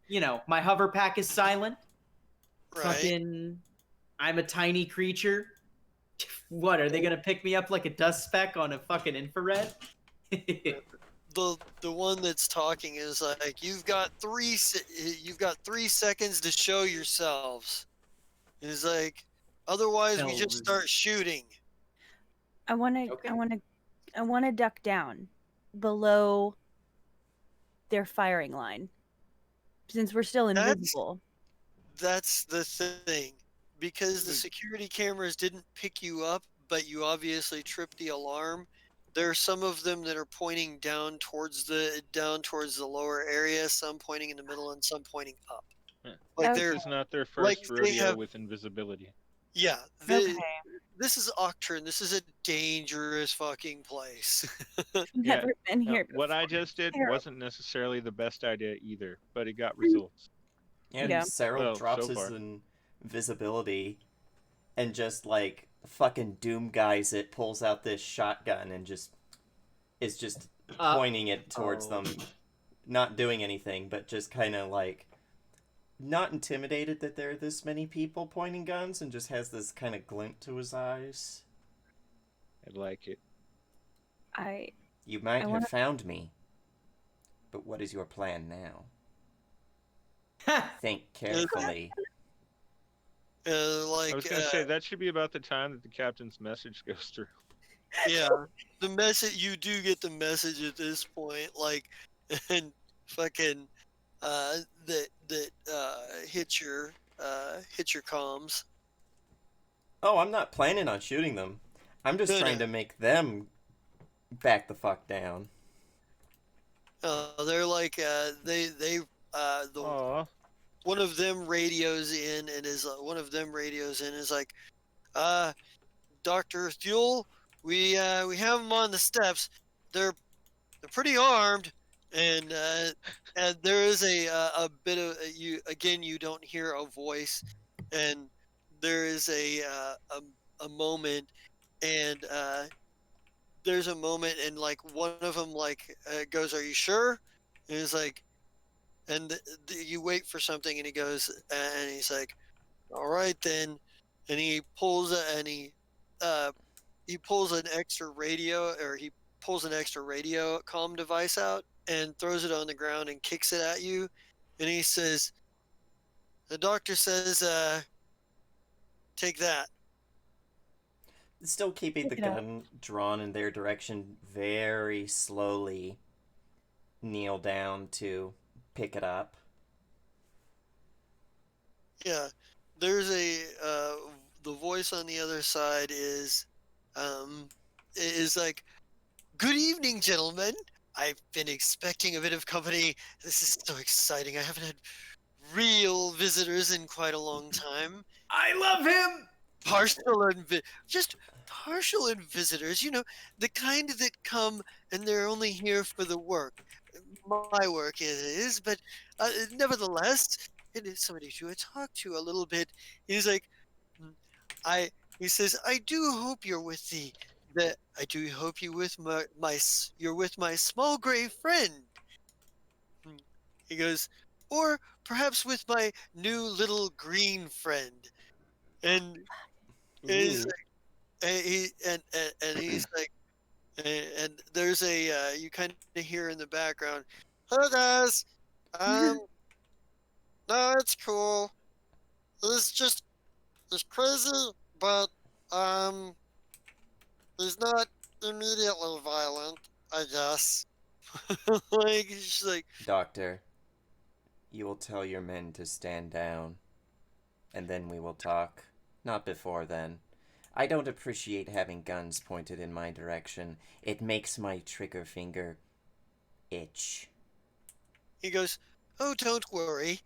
You know, my hover pack is silent. Right? Fucking, I'm a tiny creature. What, are they gonna pick me up like a dust speck on a fucking infrared? The one that's talking is like, you've got 3 seconds to show yourselves. It's like, otherwise we just start shooting. I want to. Okay. I want to duck down below their firing line, since we're still invisible. That's the thing, because the security cameras didn't pick you up, but you obviously tripped the alarm. There are some of them that are pointing down towards the lower area, some pointing in the middle, and some pointing up. Yeah. Like Okay. they're This is not their like first they rodeo have with invisibility. yeah. Okay. This is Octron. This is a dangerous fucking place. Never been Now, here what I before. just did Terrible. wasn't necessarily the best idea either, but it got results. And Yeah. Cyril Well, drops so his far. invisibility and just like fucking doom guys it, pulls out this shotgun and is just pointing it towards them, not doing anything, but just kind of like not intimidated that there are this many people pointing guns, and just has this kind of glint to his eyes. I like it. You might wanna- have found me, but what is your plan now? Think carefully. Like I was going to say, that should be about the time that the captain's message goes through. yeah, the message, you do get the message at this point, like, and fucking that hit your comms. Oh, I'm not planning on shooting them. I'm just No, trying no. to make them back the fuck down. They're like the Aw. one of them radios in and is like, Dr. Thule, we have them on the steps. They're pretty armed, and there is a bit of you don't hear a voice, and there is a moment, and there's a moment, and like one of them like goes, "Are you sure?" And he's like, and you wait for something, and he goes, and he's like, "All right then," and he pulls an extra radio, or he pulls an extra radio comm device out and throws it on the ground and kicks it at you, and he says, "The doctor says, take that." Still keeping the Pick it up. gun drawn in their direction, very slowly kneel down to pick it up. Yeah, there's the voice on the other side is like, "Good evening, gentlemen. I've been expecting a bit of company. This is so exciting. I haven't had real visitors in quite a long time. I love him. Just partial visitors, the kind that come and they're only here for the work. My work it is, but nevertheless, it is somebody to talk to a little bit." He's like, "Mm, I." He says, "I do hope you're with I do hope you with you're with my small gray friend." He goes, "Or perhaps with my new little green friend." And he's Ooh. and he's like, and there's you kind of hear in the background, "Hello guys, um, no, it's cool. It's crazy, but um, he's not immediately violent, I guess." Like she's like, Doctor, you will tell your men to stand down, and then we will talk. Not before then. I don't appreciate having guns pointed in my direction. It makes my trigger finger itch. he goes, "Oh, don't worry."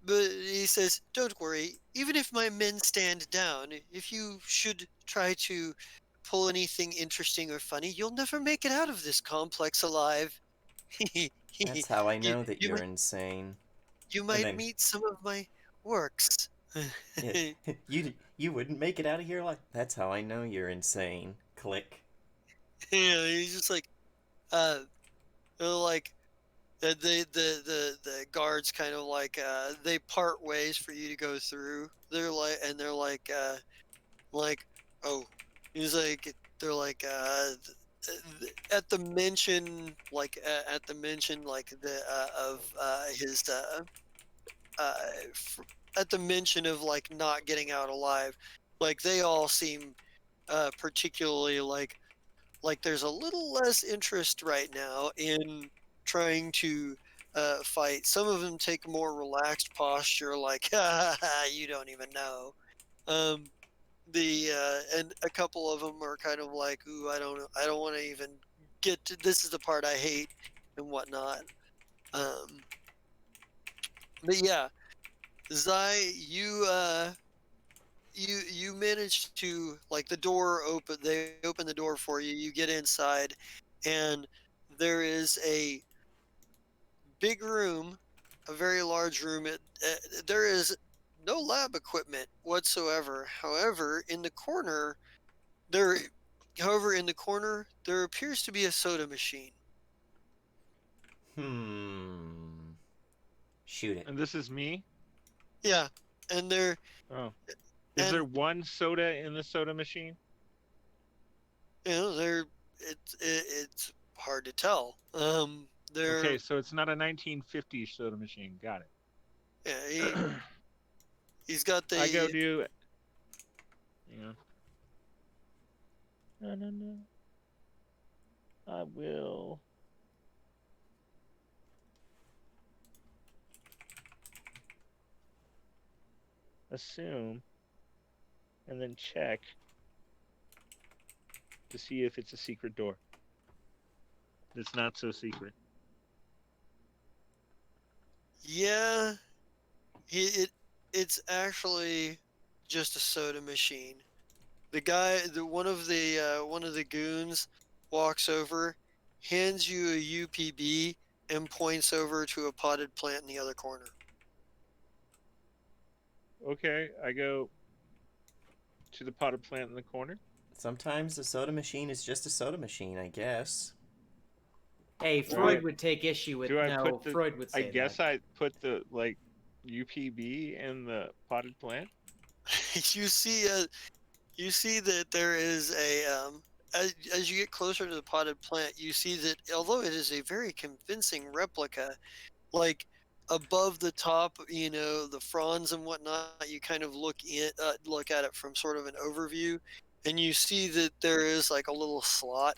But he says, "Don't worry. Even if my men stand down, if you should try to pull anything interesting or funny, you'll never make it out of this complex alive. That's how I you, know that you, you're might, insane. you And might then meet some of my works." yeah, You wouldn't make it out of here like that's how I know you're insane. Click. Yeah, he's just like, they're like, the guards kind of like, they part ways for you to go through. They're like, oh, he's like, they're like, at the mention, like the of his uh, at the mention of like not getting out alive, like they all seem particularly like there's a little less interest right now in trying to fight. Some of them take a more relaxed posture, like you don't even know. Um, and a couple of them are kind of like, ooh, I don't want to even get to. This is the part I hate and whatnot. Um, but yeah, Zai, you managed to, like, the door open. They open the door for you. You get inside, and there is a big room, a very large room. There is no lab equipment whatsoever. There, however, in the corner there appears to be a soda machine. Shoot it. And this is me. Yeah, and there Oh, is and there one soda in the soda machine? you know there it's hard to tell. There Okay, so it's not a 1950s soda machine. Got yeah, it. he's got I go the do. Yeah. No, no, no. I will. Assume and then check to see if it's a secret door. It's not so secret. yeah. It's actually just a soda machine. The guy, one of the goons, walks over, hands you a UPB, and points over to a potted plant in the other corner. Okay, I go to the potted plant in the corner. Sometimes a soda machine is just a soda machine, I guess. Hey, Do Freud I- would take issue with Do I no. put the? Freud would I say guess that. I put the UPB in the potted plant. you see you see that there is as you get closer to the potted plant, you see that although it is a very convincing replica, like above the top, the fronds and whatnot, you kind of look at it from sort of an overview, and you see that there is like a little slot.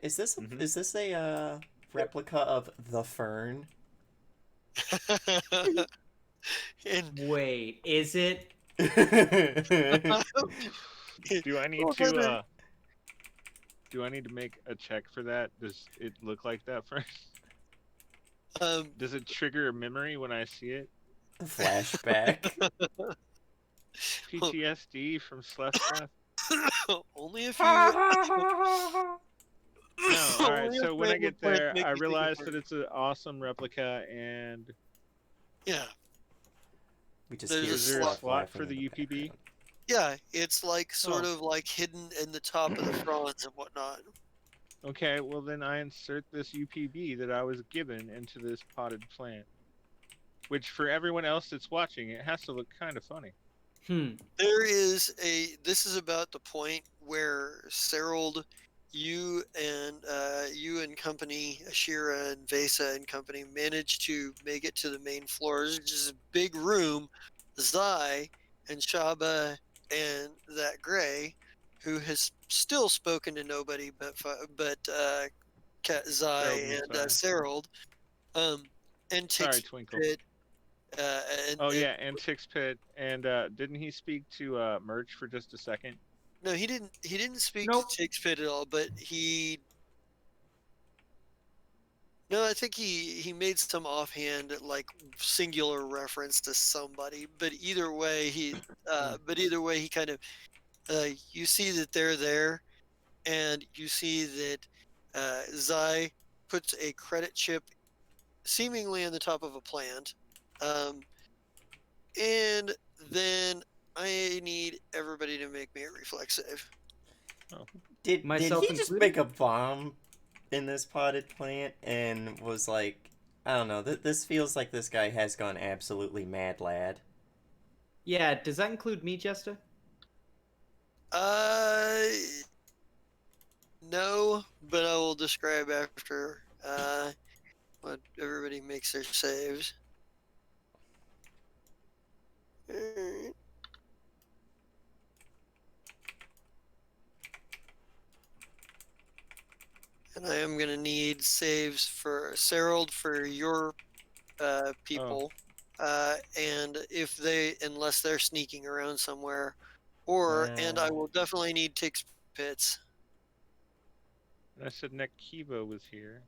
Is this Mhm. is this a replica of the fern? and Wait, is it? Do I need Well, to? then, Do I need to make a check for that? Does it look like that first? Does it trigger a memory when I see it? The flashback. PTSD from Sleft's death? only if you No, all right. only if So when I random get plants there, make I you think realize of that her. it's an awesome replica, and Yeah. We just There's hear a is there a Slug slot laughing for in the UPB? background. Yeah, it's like sort Oh. of like hidden in the top of the fronds and whatnot. Okay, well then I insert this UPB that I was given into this potted plant. Which for everyone else that's watching, it has to look kind of funny. This is about the point where Serold, you and company, Ashira and Vesa and company managed to make it to the main floor. It's just a big room. Zai and Shaba and that Gray, who has still spoken to nobody Zai Harold and and Sai. Serold, and Sorry, Tix Twinkle. Pit, uh, Oh yeah, and Tix Pit, and didn't he speak to Merch for just a second? no, he didn't. He didn't speak Nope. to Tix Pit at all, but no, I think he made some offhand like singular reference to somebody. But either way, he kind of you see that they're there, and you see that Zai puts a credit chip seemingly on the top of a plant, and then I need everybody to make me a reflex save. Did Myself he just included? make a bomb in this potted plant and was like, I don't know, this feels like this guy has gone absolutely mad lad. Yeah, does that include me, Jester? No, but I will describe after what everybody makes their saves. Alright. And I am gonna need saves for Serold for your people, and if they unless they're sneaking around somewhere, and I will definitely need Tix Pits. And I said Nick Kiva was here.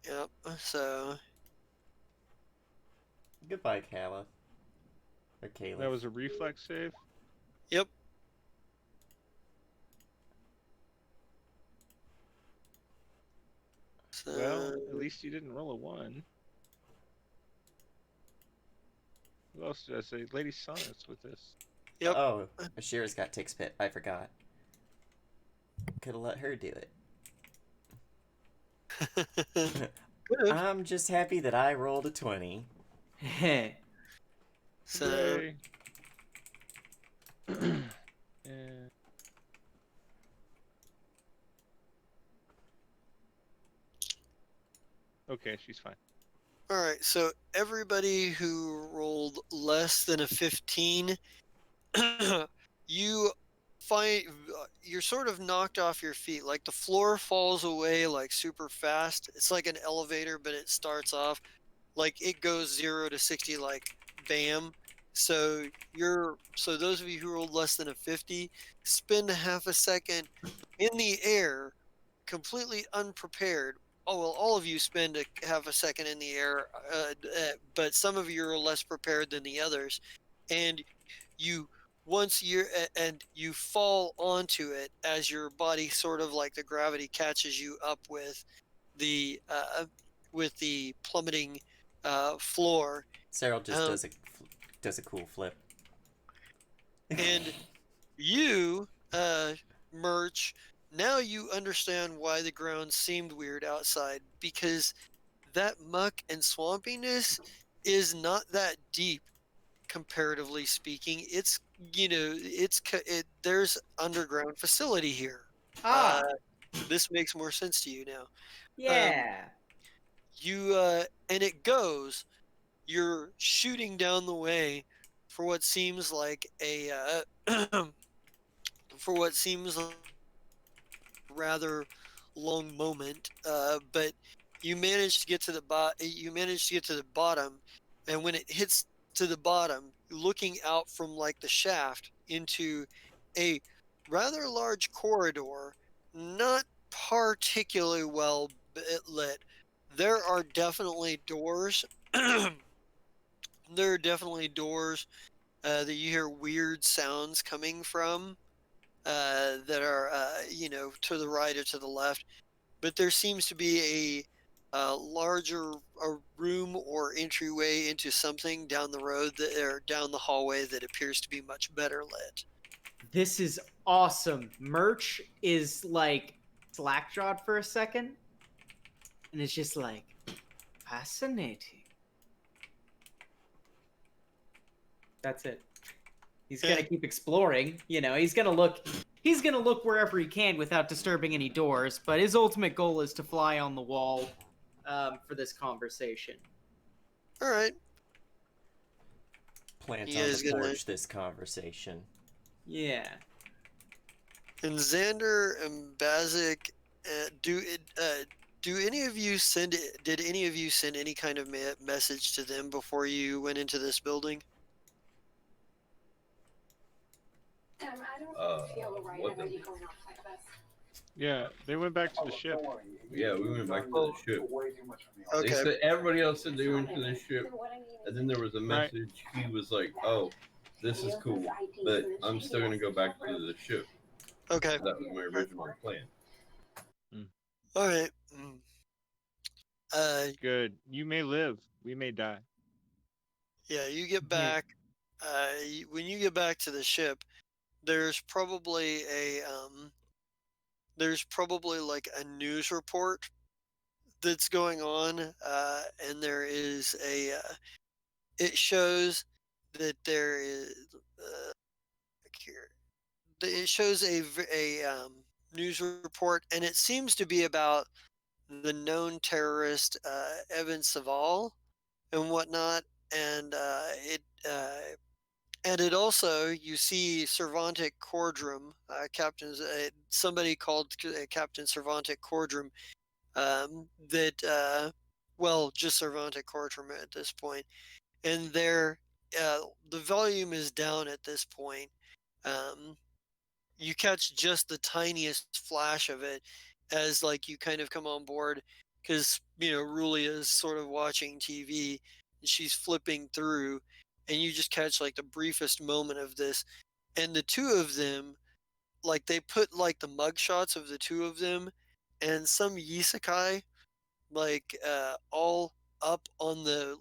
Yep. So Goodbye, Cala. Or Caleb. That was a reflex save. yep. So Well, at least you didn't roll a 1. Who else did I say? Lady Sonnet's with this. yep. Oh, Ashira's got Tick's Pit. I forgot. Could have let her do it. Good. I'm just happy that I rolled a 20. So Hooray. And okay, she's fine. all right. So everybody who rolled less than a 15, you find you're sort of knocked off your feet. Like the floor falls away like super fast. It's like an elevator, but it starts off like it goes 0 to 60 like bam. So those of you who rolled less than a 50 spend a half a second in the air, completely unprepared. Oh well, all of you spend a half a second in the air, but some of you are less prepared than the others, and you and you fall onto it as your body sort of like the gravity catches you up the with the plummeting floor, Cyril just um, does a cool flip. and you Merch, now you understand why the ground seemed weird outside, because that muck and swampiness is not that deep, comparatively speaking. It's there's underground facility here. Ah, This makes more sense to you now. yeah. And it goes. You're shooting down the way for what seems like a for what seems like a rather long moment, but you manage to get to the bottom, and when it hits to the bottom, looking out from like the shaft into a rather large corridor, not particularly well lit. There are definitely doors. There are definitely doors that you hear weird sounds coming from, that are to the right or to the left. But there seems to be a larger room or entryway into something down the road or down the hallway that appears to be much better lit. This is awesome. Merch is like slack-jawed for a second, and it's just like fascinating. That's it. He's gonna keep exploring. He's gonna look. He's gonna look wherever he can without disturbing any doors. But his ultimate goal is to fly on the wall for this conversation. All right. Plants You on guys the gonna- porch this conversation. Yeah. And Xander and Bazik, do any of you did any of you send any kind of message to them before you went into this building? Yeah, they went back to the ship. Yeah, we went back to the ship. They Okay. said everybody else said they went to the ship, and then there was a Right. message. He was like, "Oh, this is cool, but I'm still gonna go back to the ship." Okay. That was my original plan. All right. Good. You may live. We may die. Yeah, you get back. when you get back to the ship, there's probably like a news report that's going on, and there is it shows that there is here. It shows a news report, and it seems to be about the known terrorist Evan Saval and whatnot, and it also, you see Cervantic Cordrum, somebody called Captain Cervantic Cordrum, that well, just Cervantic Cordrum at this point, and the volume is down at this point. Um, you catch just the tiniest flash of it as like you kind of come on board, because Rulia is sort of watching TV and she's flipping through, and you just catch like the briefest moment of this, and the two of them, like they put like the mug shots of the two of them and some isekai, like all up on the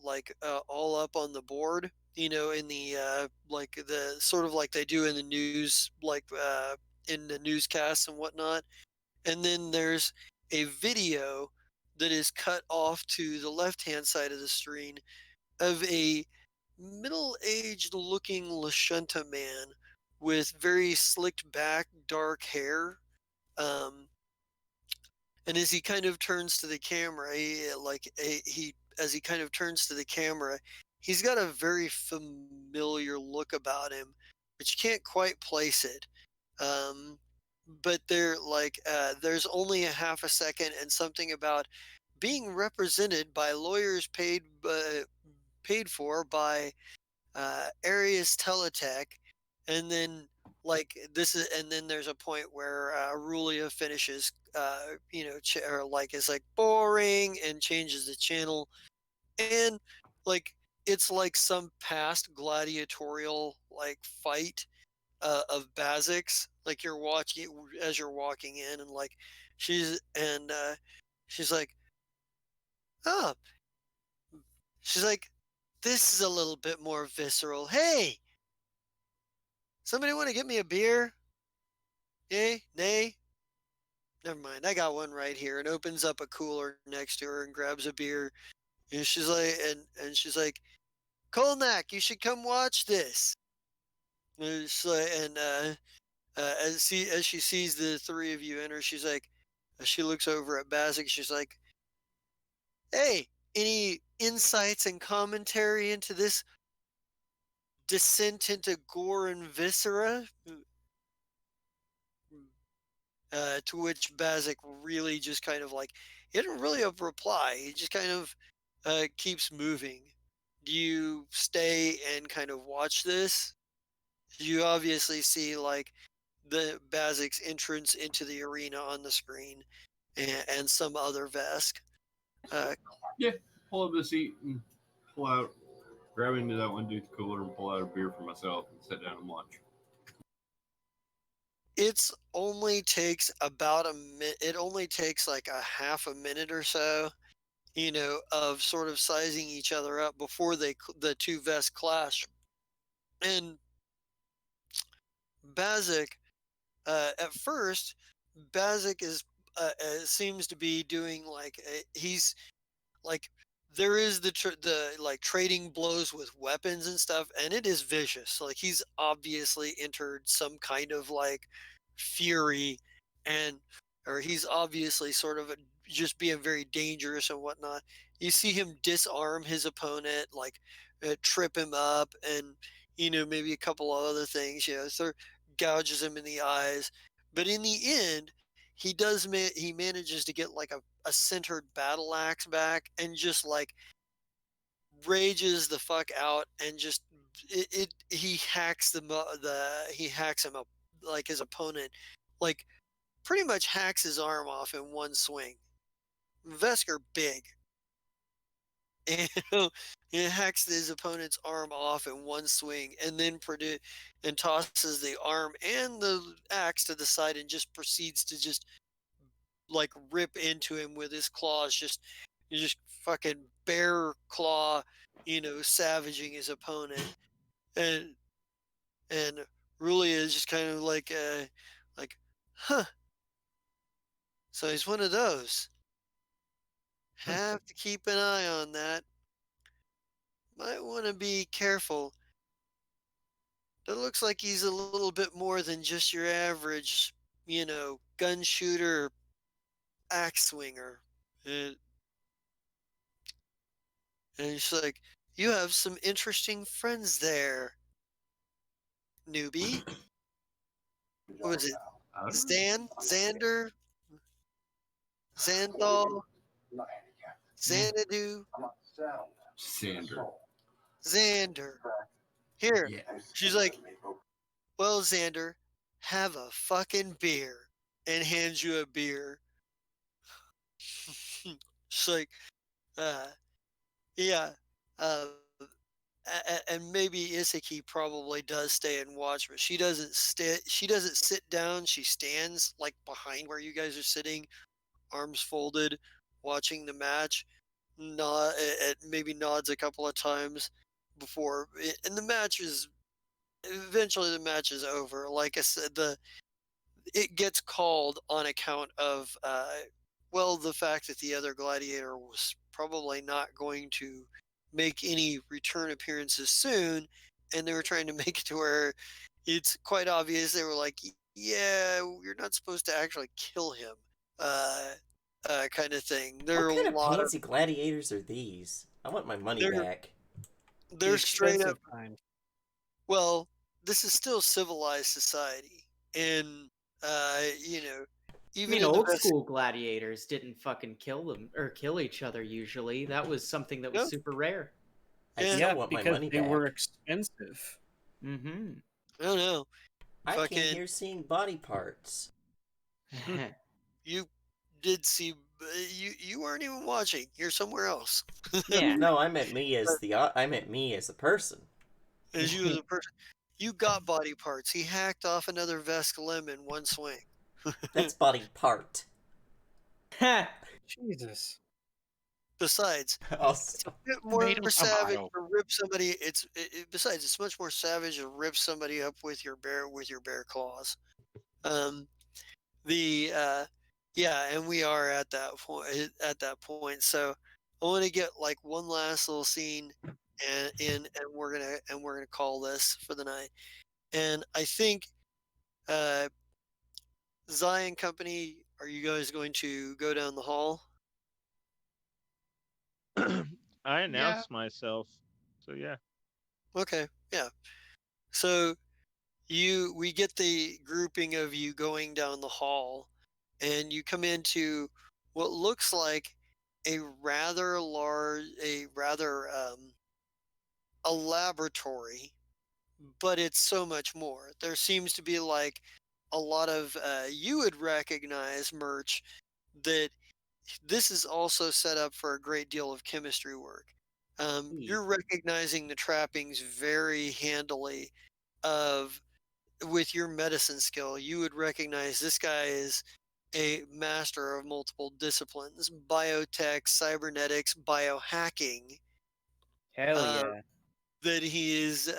board, in the like the sort of like they do in the news, like in the newscasts and whatnot. And then there's a video that is cut off to the left hand side of the screen of a middle-aged looking Lashunta man with very slicked back dark hair. um, and as he kind of turns to the camera, as he kind of turns to the camera, he's got a very familiar look about him, but you can't quite place it. Um, but there's only a half a second and something about being represented by lawyers paid for by Arius Teletech, and then and then there's a point where Rulia finishes, or like is like boring and changes the channel, and like it's like some past gladiatorial like fight of Bazix, like you're watching as you're walking in, and like she's like, oh, she's like, this is a little bit more visceral. Hey, somebody want to get me a beer? Yay? Nay? Never mind. I got one right here, and opens up a cooler next to her and grabs a beer. And she's like, she's like, Kolnak, you should come watch this. And she's like, as she sees the three of you enter, she's like, she looks over at Bazik. She's like, hey, any insights and commentary into this descent into gore and viscera? To which Bazik really just kind of like, he didn't really have a reply. He just kind of keeps moving. Do you stay and kind of watch this? You obviously see like the Bazik's entrance into the arena on the screen, and some other Vesk. Yeah, pull up the seat and pull out, grab into that one dude's cooler and pull out a beer for myself and sit down and watch. It only takes about a minute. It only takes like a half a minute or so, of sort of sizing each other up before the two vests clash. And Bazik, at first, Bazik seems to be doing like he's like, there is the like trading blows with weapons and stuff, and it is vicious. Like he's obviously entered some kind of like fury, and or he's obviously sort of just being very dangerous and whatnot. You see him disarm his opponent, like trip him up, and maybe a couple of other things. So gouges him in the eyes, but in the end, he manages to get like a centered battle axe back, and just like rages the fuck out, and just he hacks he hacks him up, like his opponent, like pretty much hacks his arm off in one swing. Vesk are big, and he hacks his opponent's arm off in one swing, and then tosses the arm and the axe to the side, and just proceeds to just like rip into him with his claws, just fucking bear claw, savaging his opponent. and and Ruli is just kind of like, huh. So he's one of those. Have to keep an eye on that. Might want to be careful. It looks like he's a little bit more than just your average, gun shooter, axe swinger. And, and it's like, you have some interesting friends there, newbie. What was it? Xander? Xandol? Xanadu? Sander. Xander. Here. Yeah. She's like, well, Xander, have a fucking beer. And hands you a beer. She's like, uh, yeah. Uh, and maybe Isaki probably does stay and watch, but she doesn't stay. She doesn't sit down. She stands like behind where you guys are sitting, arms folded, watching the match. Nod, maybe nods a couple of times before, and the match is eventually the match is over. Like I said, it gets called on account of well, the fact that the other gladiator was probably not going to make any return appearances soon, and they were trying to make it to where it's quite obvious. They were like, yeah, you're not supposed to actually kill him, kind of thing. There What are a kind of lot of pansy gladiators are these? I want my money they're back. they're The straight up. expensive kind. Well, this is still civilized society, and I even mean, in the old best. school gladiators didn't fucking kill them or kill each other usually. That was something that was No, super rare. I Yeah. still Yeah, want my because money they back. were expensive. Mm-hmm. I don't know. I came Fucking, here seeing body parts. you did see. You weren't even watching. You're somewhere else. Yeah. No, I meant me as a person. As you as a person, you got body parts. He hacked off another Vescalim in one swing. That's body part. Jesus. Besides, Also, it's a bit more Tomato, savage tomato. to rip somebody. Besides, it's much more savage to rip somebody up with your bare claws. Um, the yeah, and we are at that point. So I want to get like one last little scene, and we're gonna call this for the night. And I think uh, Zion Company, are you guys going to go down the hall? I announced myself, so yeah. Okay, yeah. So we get the grouping of you going down the hall, and you come into what looks like a rather large, a laboratory, but it's so much more. There seems to be like a lot of you would recognize merch that this is also set up for a great deal of chemistry work. You're recognizing the trappings very handily of with your medicine skill. You would recognize this guy is a master of multiple disciplines: biotech, cybernetics, biohacking. Hell Uh, yeah. that he is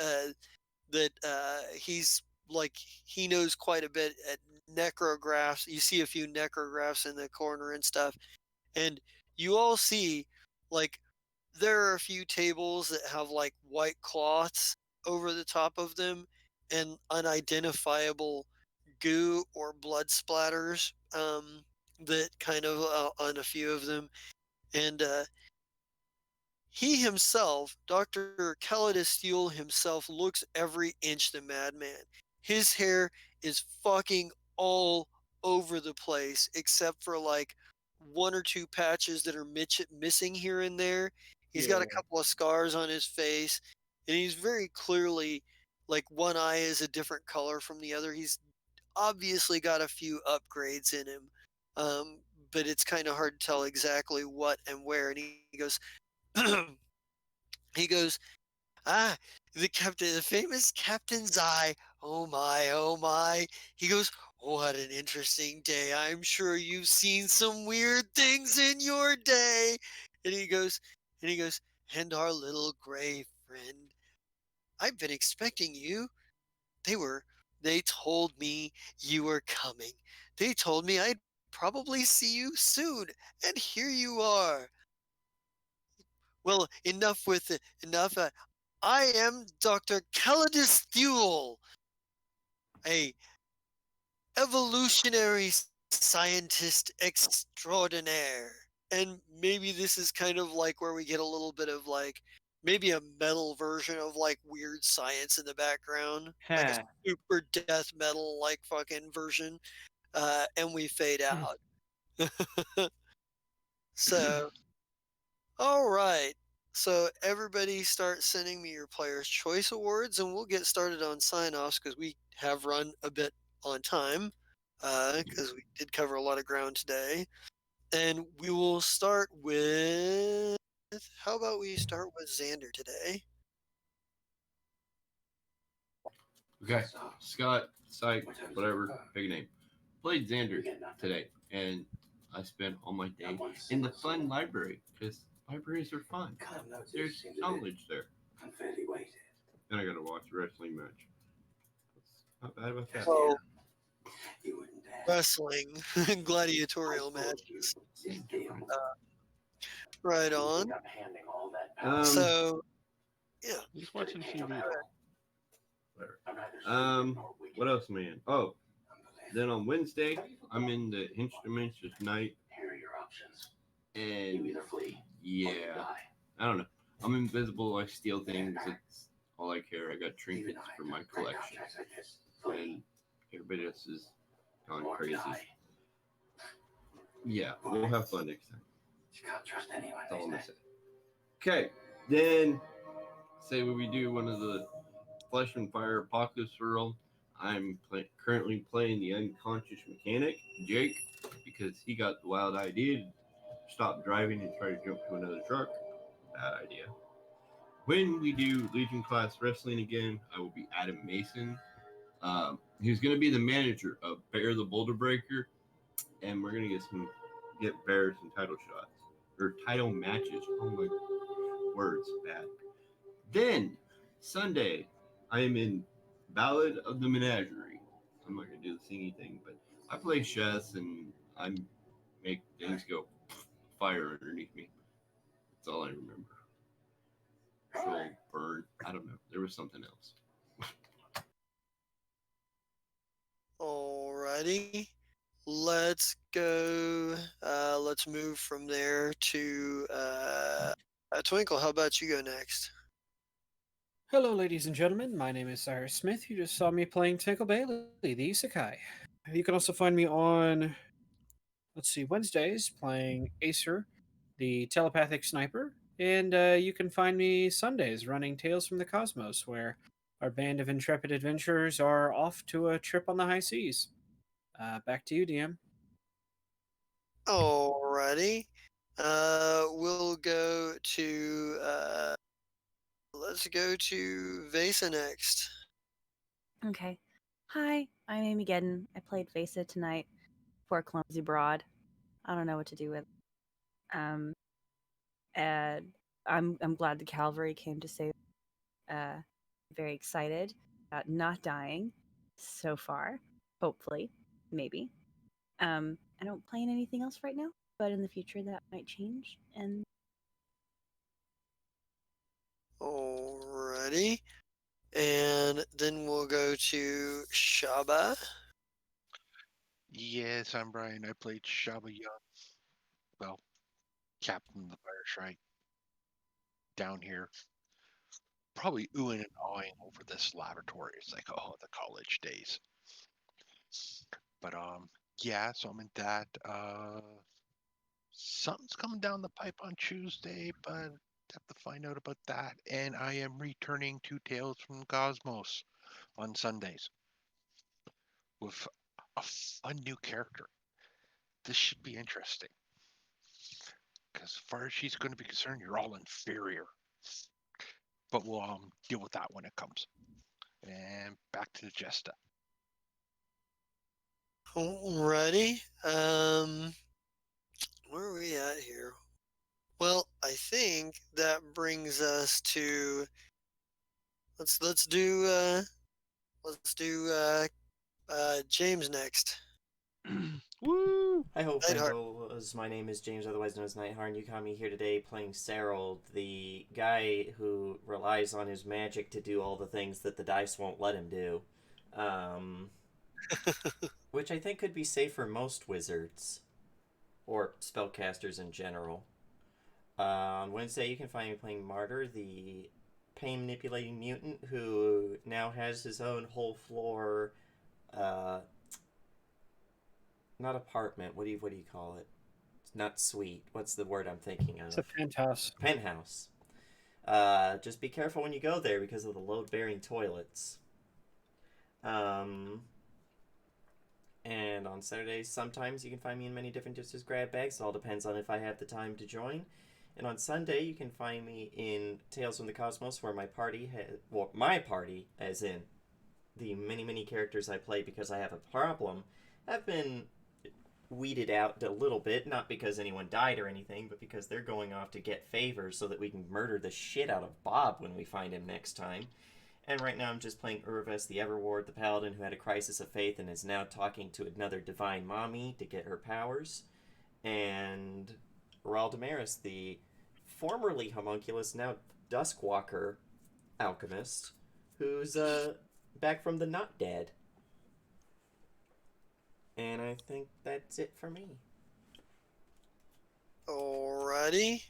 he's like he knows quite a bit at necrographs. You see a few necrographs in the corner and stuff, and you all see like there are a few tables that have like white cloths over the top of them and unidentifiable goo or blood splatters that kind of on a few of them. And he himself, Dr. Calidus Steele himself, looks every inch the madman. His hair is fucking all over the place, except for like one or two patches that are missing here and there. He's got a couple of scars on his face, and he's very clearly like one eye is a different color from the other. He's obviously got a few upgrades in him, but it's kind of hard to tell exactly what and where. And he goes, he goes, ah, the famous Captain's Eye. Oh my, oh my. He goes, what an interesting day. I'm sure you've seen some weird things in your day. And he goes, and our little gray friend. I've been expecting you. They told me you were coming. They told me I'd probably see you soon, and here you are. Well, enough with it. Enough. I am Dr. Calidus Thule, a evolutionary scientist extraordinaire. And maybe this is kind of like where we get a little bit of like maybe a metal version of like weird science in the background, like a Huh. super death metal like fucking version. And we fade out. So, all right. So everybody start sending me your Player's Choice Awards, and we'll get started on sign-offs because we have run a bit on time because we did cover a lot of ground today. And we will start with, how about we start with Xander today? Okay, Scott, Syke, whatever, pick a name. Played Xander today, and I spent all my day in the fun library because libraries are fun. There's knowledge there. And I got to watch a wrestling match. Not bad about that. Well, wrestling, gladiatorial matches. Right on. So, yeah. Just watching TV. What else, man? Oh, then on Wednesday, I'm in the instruments tonight. And yeah, I don't know. I'm invisible. I steal things. It's all I care. I got trinkets for my collection. And everybody else is gone crazy. Yeah, we'll have fun next time. That's all I'm gonna say. Okay, then say when we do one of the Flesh and Fire Apocalypse World, I'm currently playing the unconscious mechanic, Jake, because he got the wild idea to stop driving and try to jump to another truck. Bad idea. When we do Legion class wrestling again, I will be Adam Mason. He's going to be the manager of Bear the Boulder Breaker, and we're going to get Bear some title shots or title matches. Oh my words, bad. Then Sunday, I am in Ballad of the Menagerie. I'm not going to do the singing thing, but I play chess and I make things go fire underneath me. That's all I remember. Troll, burn. I don't know. There was something else. Alrighty. Let's go. Let's move from there to Twinkle. How about you go next? Hello, ladies and gentlemen. My name is Cyrus Smith. You just saw me playing Tinkle Bailey, the Isekai. You can also find me on, Wednesdays playing Acer, the telepathic sniper. And you can find me Sundays running Tales from the Cosmos, where our band of intrepid adventurers are off to a trip on the high seas. Back to you, DM. Alrighty. We'll go to let's go to Vesa next. Okay. Hi, I'm Amy Gedden. I played Vesa tonight for Clumsy Broad. I don't know what to do with. And I'm glad the cavalry came to save. Very excited about not dying so far. Hopefully, maybe. I don't plan anything else right now, but in the future that might change. And Alrighty. And then we'll go to Shaba. Yes, I'm Brian. I played Shaba Young. Well, Captain of the Fire Shrike. Down here. Probably oohing and awing over this laboratory. It's like, oh, the college days. But yeah, so I'm in that. Something's coming down the pipe on Tuesday, but have to find out about that. And I am returning to Tales from Cosmos on Sundays with a fun new character. This should be interesting. Because as far as she's going to be concerned, you're all inferior. But we'll deal with that when it comes. And back to the Jesta. Alrighty. Where are we at here? Well, I think that brings us to, let's do James next. Woo! Hi ho, Nightheart. friendos. My name is James, otherwise known as Nightheart, and you caught me here today playing Serold, the guy who relies on his magic to do all the things that the dice won't let him do. Which I think could be safe for most wizards. Or spellcasters in general. On Wednesday, you can find me playing Martyr, the pain manipulating mutant who now has his own whole floor, not apartment. What do you call it? It's not suite. What's the word I'm thinking of? It's a penthouse. Penthouse. Just be careful when you go there because of the load-bearing toilets. And on Saturdays, sometimes you can find me in many different just as grab bags. It all depends on if I have the time to join. And on Sunday, you can find me in Tales from the Cosmos, where my party as in the many characters I play because I have a problem, have been weeded out a little bit, not because anyone died or anything, but because they're going off to get favors so that we can murder the shit out of Bob when we find him next time. And right now I'm just playing Urvis, the Everward, the Paladin who had a crisis of faith and is now talking to another divine mommy to get her powers. And Raul Damaris, the formerly homunculus, now Duskwalker alchemist, who's back from the not dead. And I think that's it for me. Alrighty.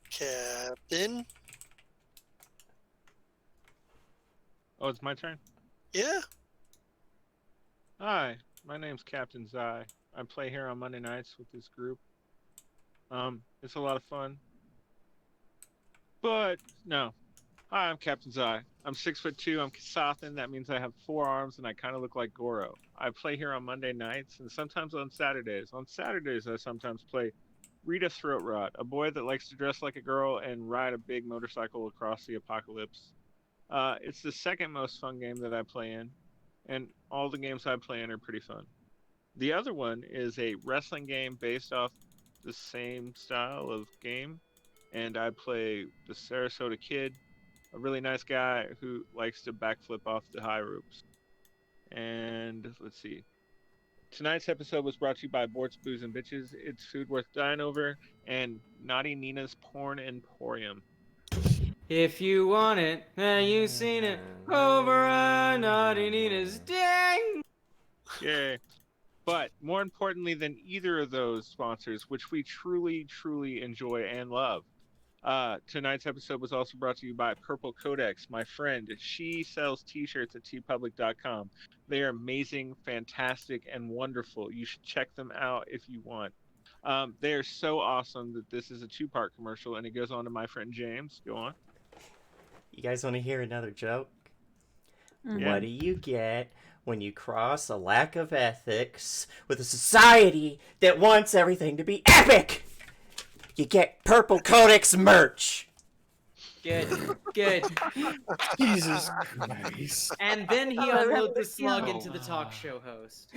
Captain. Oh, it's my turn? Yeah. Hi, my name's Captain Zai. I play here on Monday nights with this group. It's a lot of fun. But, no. Hi, I'm Captain Zai. I'm 6'2", I'm Kasathan, that means I have 4 arms and I kind of look like Goro. I play here on Monday nights and sometimes on Saturdays. On Saturdays, I sometimes play Rita Throat Rot, a boy that likes to dress like a girl and ride a big motorcycle across the apocalypse. It's the second most fun game that I play in, and all the games I play in are pretty fun. The other one is a wrestling game based off the same style of game, and I play the Sarasota Kid, a really nice guy who likes to backflip off the high ropes. And let's see. Tonight's episode was brought to you by Bort's Booze and Bitches. It's food worth dying over, and Naughty Nina's Porn Emporium. If you want it, then you've seen it over on Naughty Nina's ding. Yay. But more importantly than either of those sponsors, which we truly enjoy and love, tonight's episode was also brought to you by Purple Codex, my friend. She sells t-shirts at tpublic.com. They are amazing, fantastic, and wonderful. You should check them out if you want. They are so awesome that this is a 2-part commercial, and it goes on to my friend James. Go on. You guys want to hear another joke? Mhm. What do you get when you cross a lack of ethics with a society that wants everything to be epic? You get Purple Codex merch. Good. Jesus Christ. And then he unloads the slug into the talk show host.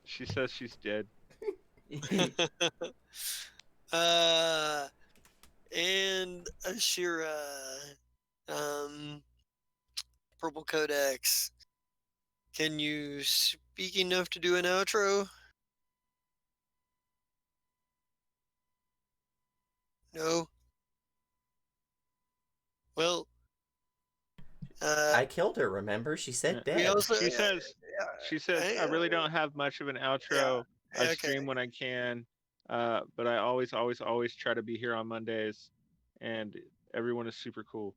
She says she's dead. And Ashira, Purple Codex. Can you speak enough to do an outro? No. Well, I killed her, remember? She said Yeah. we dead. also She says, I really don't have much of an outro. I okay. stream when I can, but I always try to be here on Mondays, and everyone is super cool.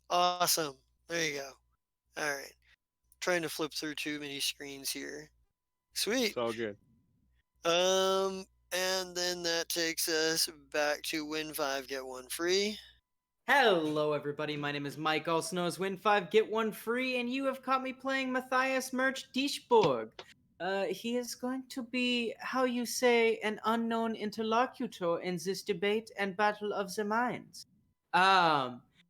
Awesome. There you go. All right. Trying to flip through too many screens here. Sweet. It's all good. And then that takes us back to win 5, get 1 free. Hello, everybody. My name is Mike, also known as Win 5 Get 1 Free, and you have caught me playing Matthias Merch Dishborg. He is going to be, how you say, an unknown interlocutor in this debate and battle of the minds.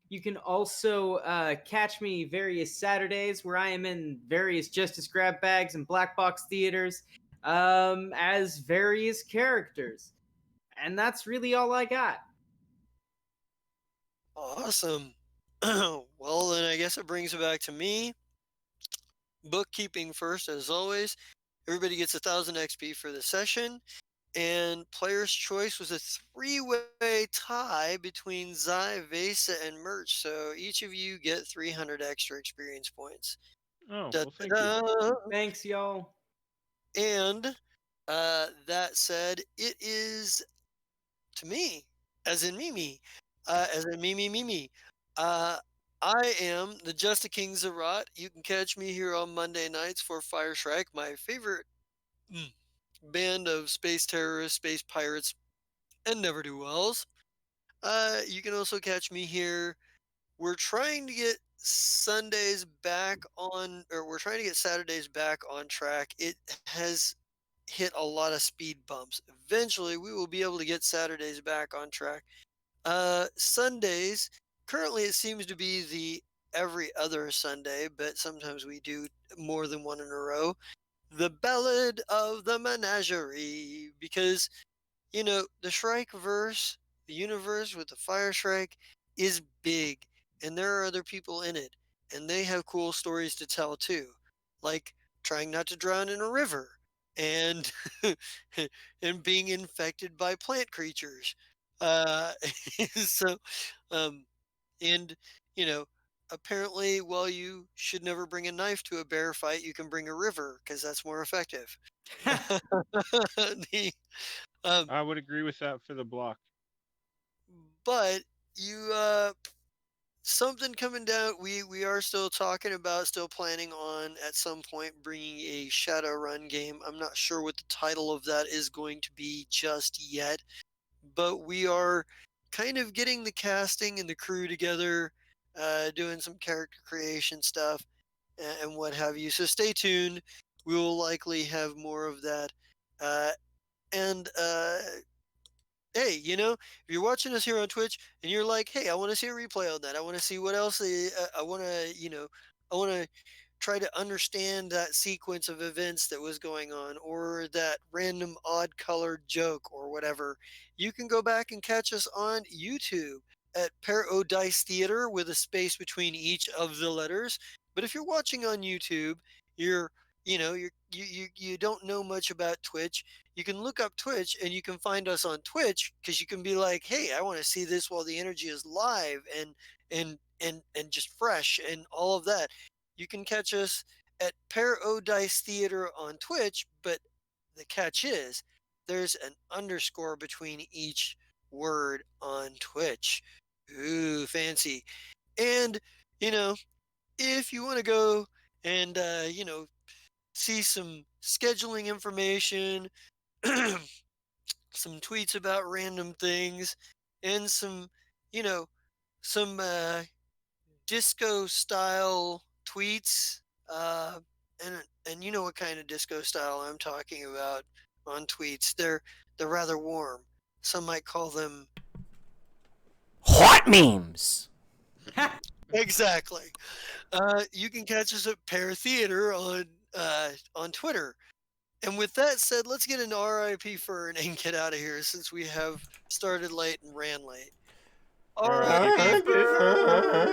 You can also catch me various Saturdays where I am in various Justice Grab Bags and Black Box theaters as various characters. And that's really all I got. Awesome. Well, then I guess it brings it back to me. Bookkeeping first, as always. Everybody gets 1,000 XP for the session. And player's choice was a three-way tie between Zai, Vesa, and Merch. So each of you get 300 extra experience points. Oh, Da, well, thank you. da, da. Thanks, y'all. And that said, it is to me, as in Mimi, as in Mimi. I am the Just a King Zerat. You can catch me here on Monday nights for Fire Shrike, my favorite band of space terrorists, space pirates, and never do wells. You can also catch me here. We're trying to get Sundays back on, or we're trying to get Saturdays back on track. It has hit a lot of speed bumps. Eventually, we will be able to get Saturdays back on track. Sundays, currently it seems to be the every other Sunday, but sometimes we do more than one in a row. The Ballad of the Menagerie, because the Shrike verse, the universe with the Fire Shrike is big, and there are other people in it, and they have cool stories to tell too, like trying not to drown in a river, and and being infected by plant creatures. Uh, so, um, and you know, apparently, while you should never bring a knife to a bear fight, you can bring a river because that's more effective. the um, I would agree with that for the block. but you something coming down, we are still talking about, still planning on at some point bringing a Shadowrun game. I'm not sure what the title of that is going to be just yet, but we are kind of getting the casting and the crew together, doing some character creation stuff and what have you, so stay tuned. We will likely have more of that, and hey, if you're watching us here on Twitch and you're like, hey, I want to see a replay on that. I want to see what else I want to, I want to try to understand that sequence of events that was going on, or that random odd colored joke or whatever. You can go back and catch us on YouTube at Parodice Theater with a space between each of the letters. But if you're watching on YouTube, you're you don't know much about Twitch. You can look up Twitch and you can find us on Twitch, because you can be like, hey, I want to see this while the energy is live and just fresh and all of that. You can catch us at Parodice Theater on Twitch, but the catch is there's an underscore between each word on Twitch. Ooh, fancy. And if you want to go and see some scheduling information, some tweets about random things, and some, you know, some disco style tweets. Uh, and you know what kind of disco style I'm talking about on tweets. They're rather warm. Some might call them What memes? exactly. You can catch us at Pear Theater on Twitter. And with that said, let's get an RIP Fern and get out of here, since we have started late and ran late. RIP Fern.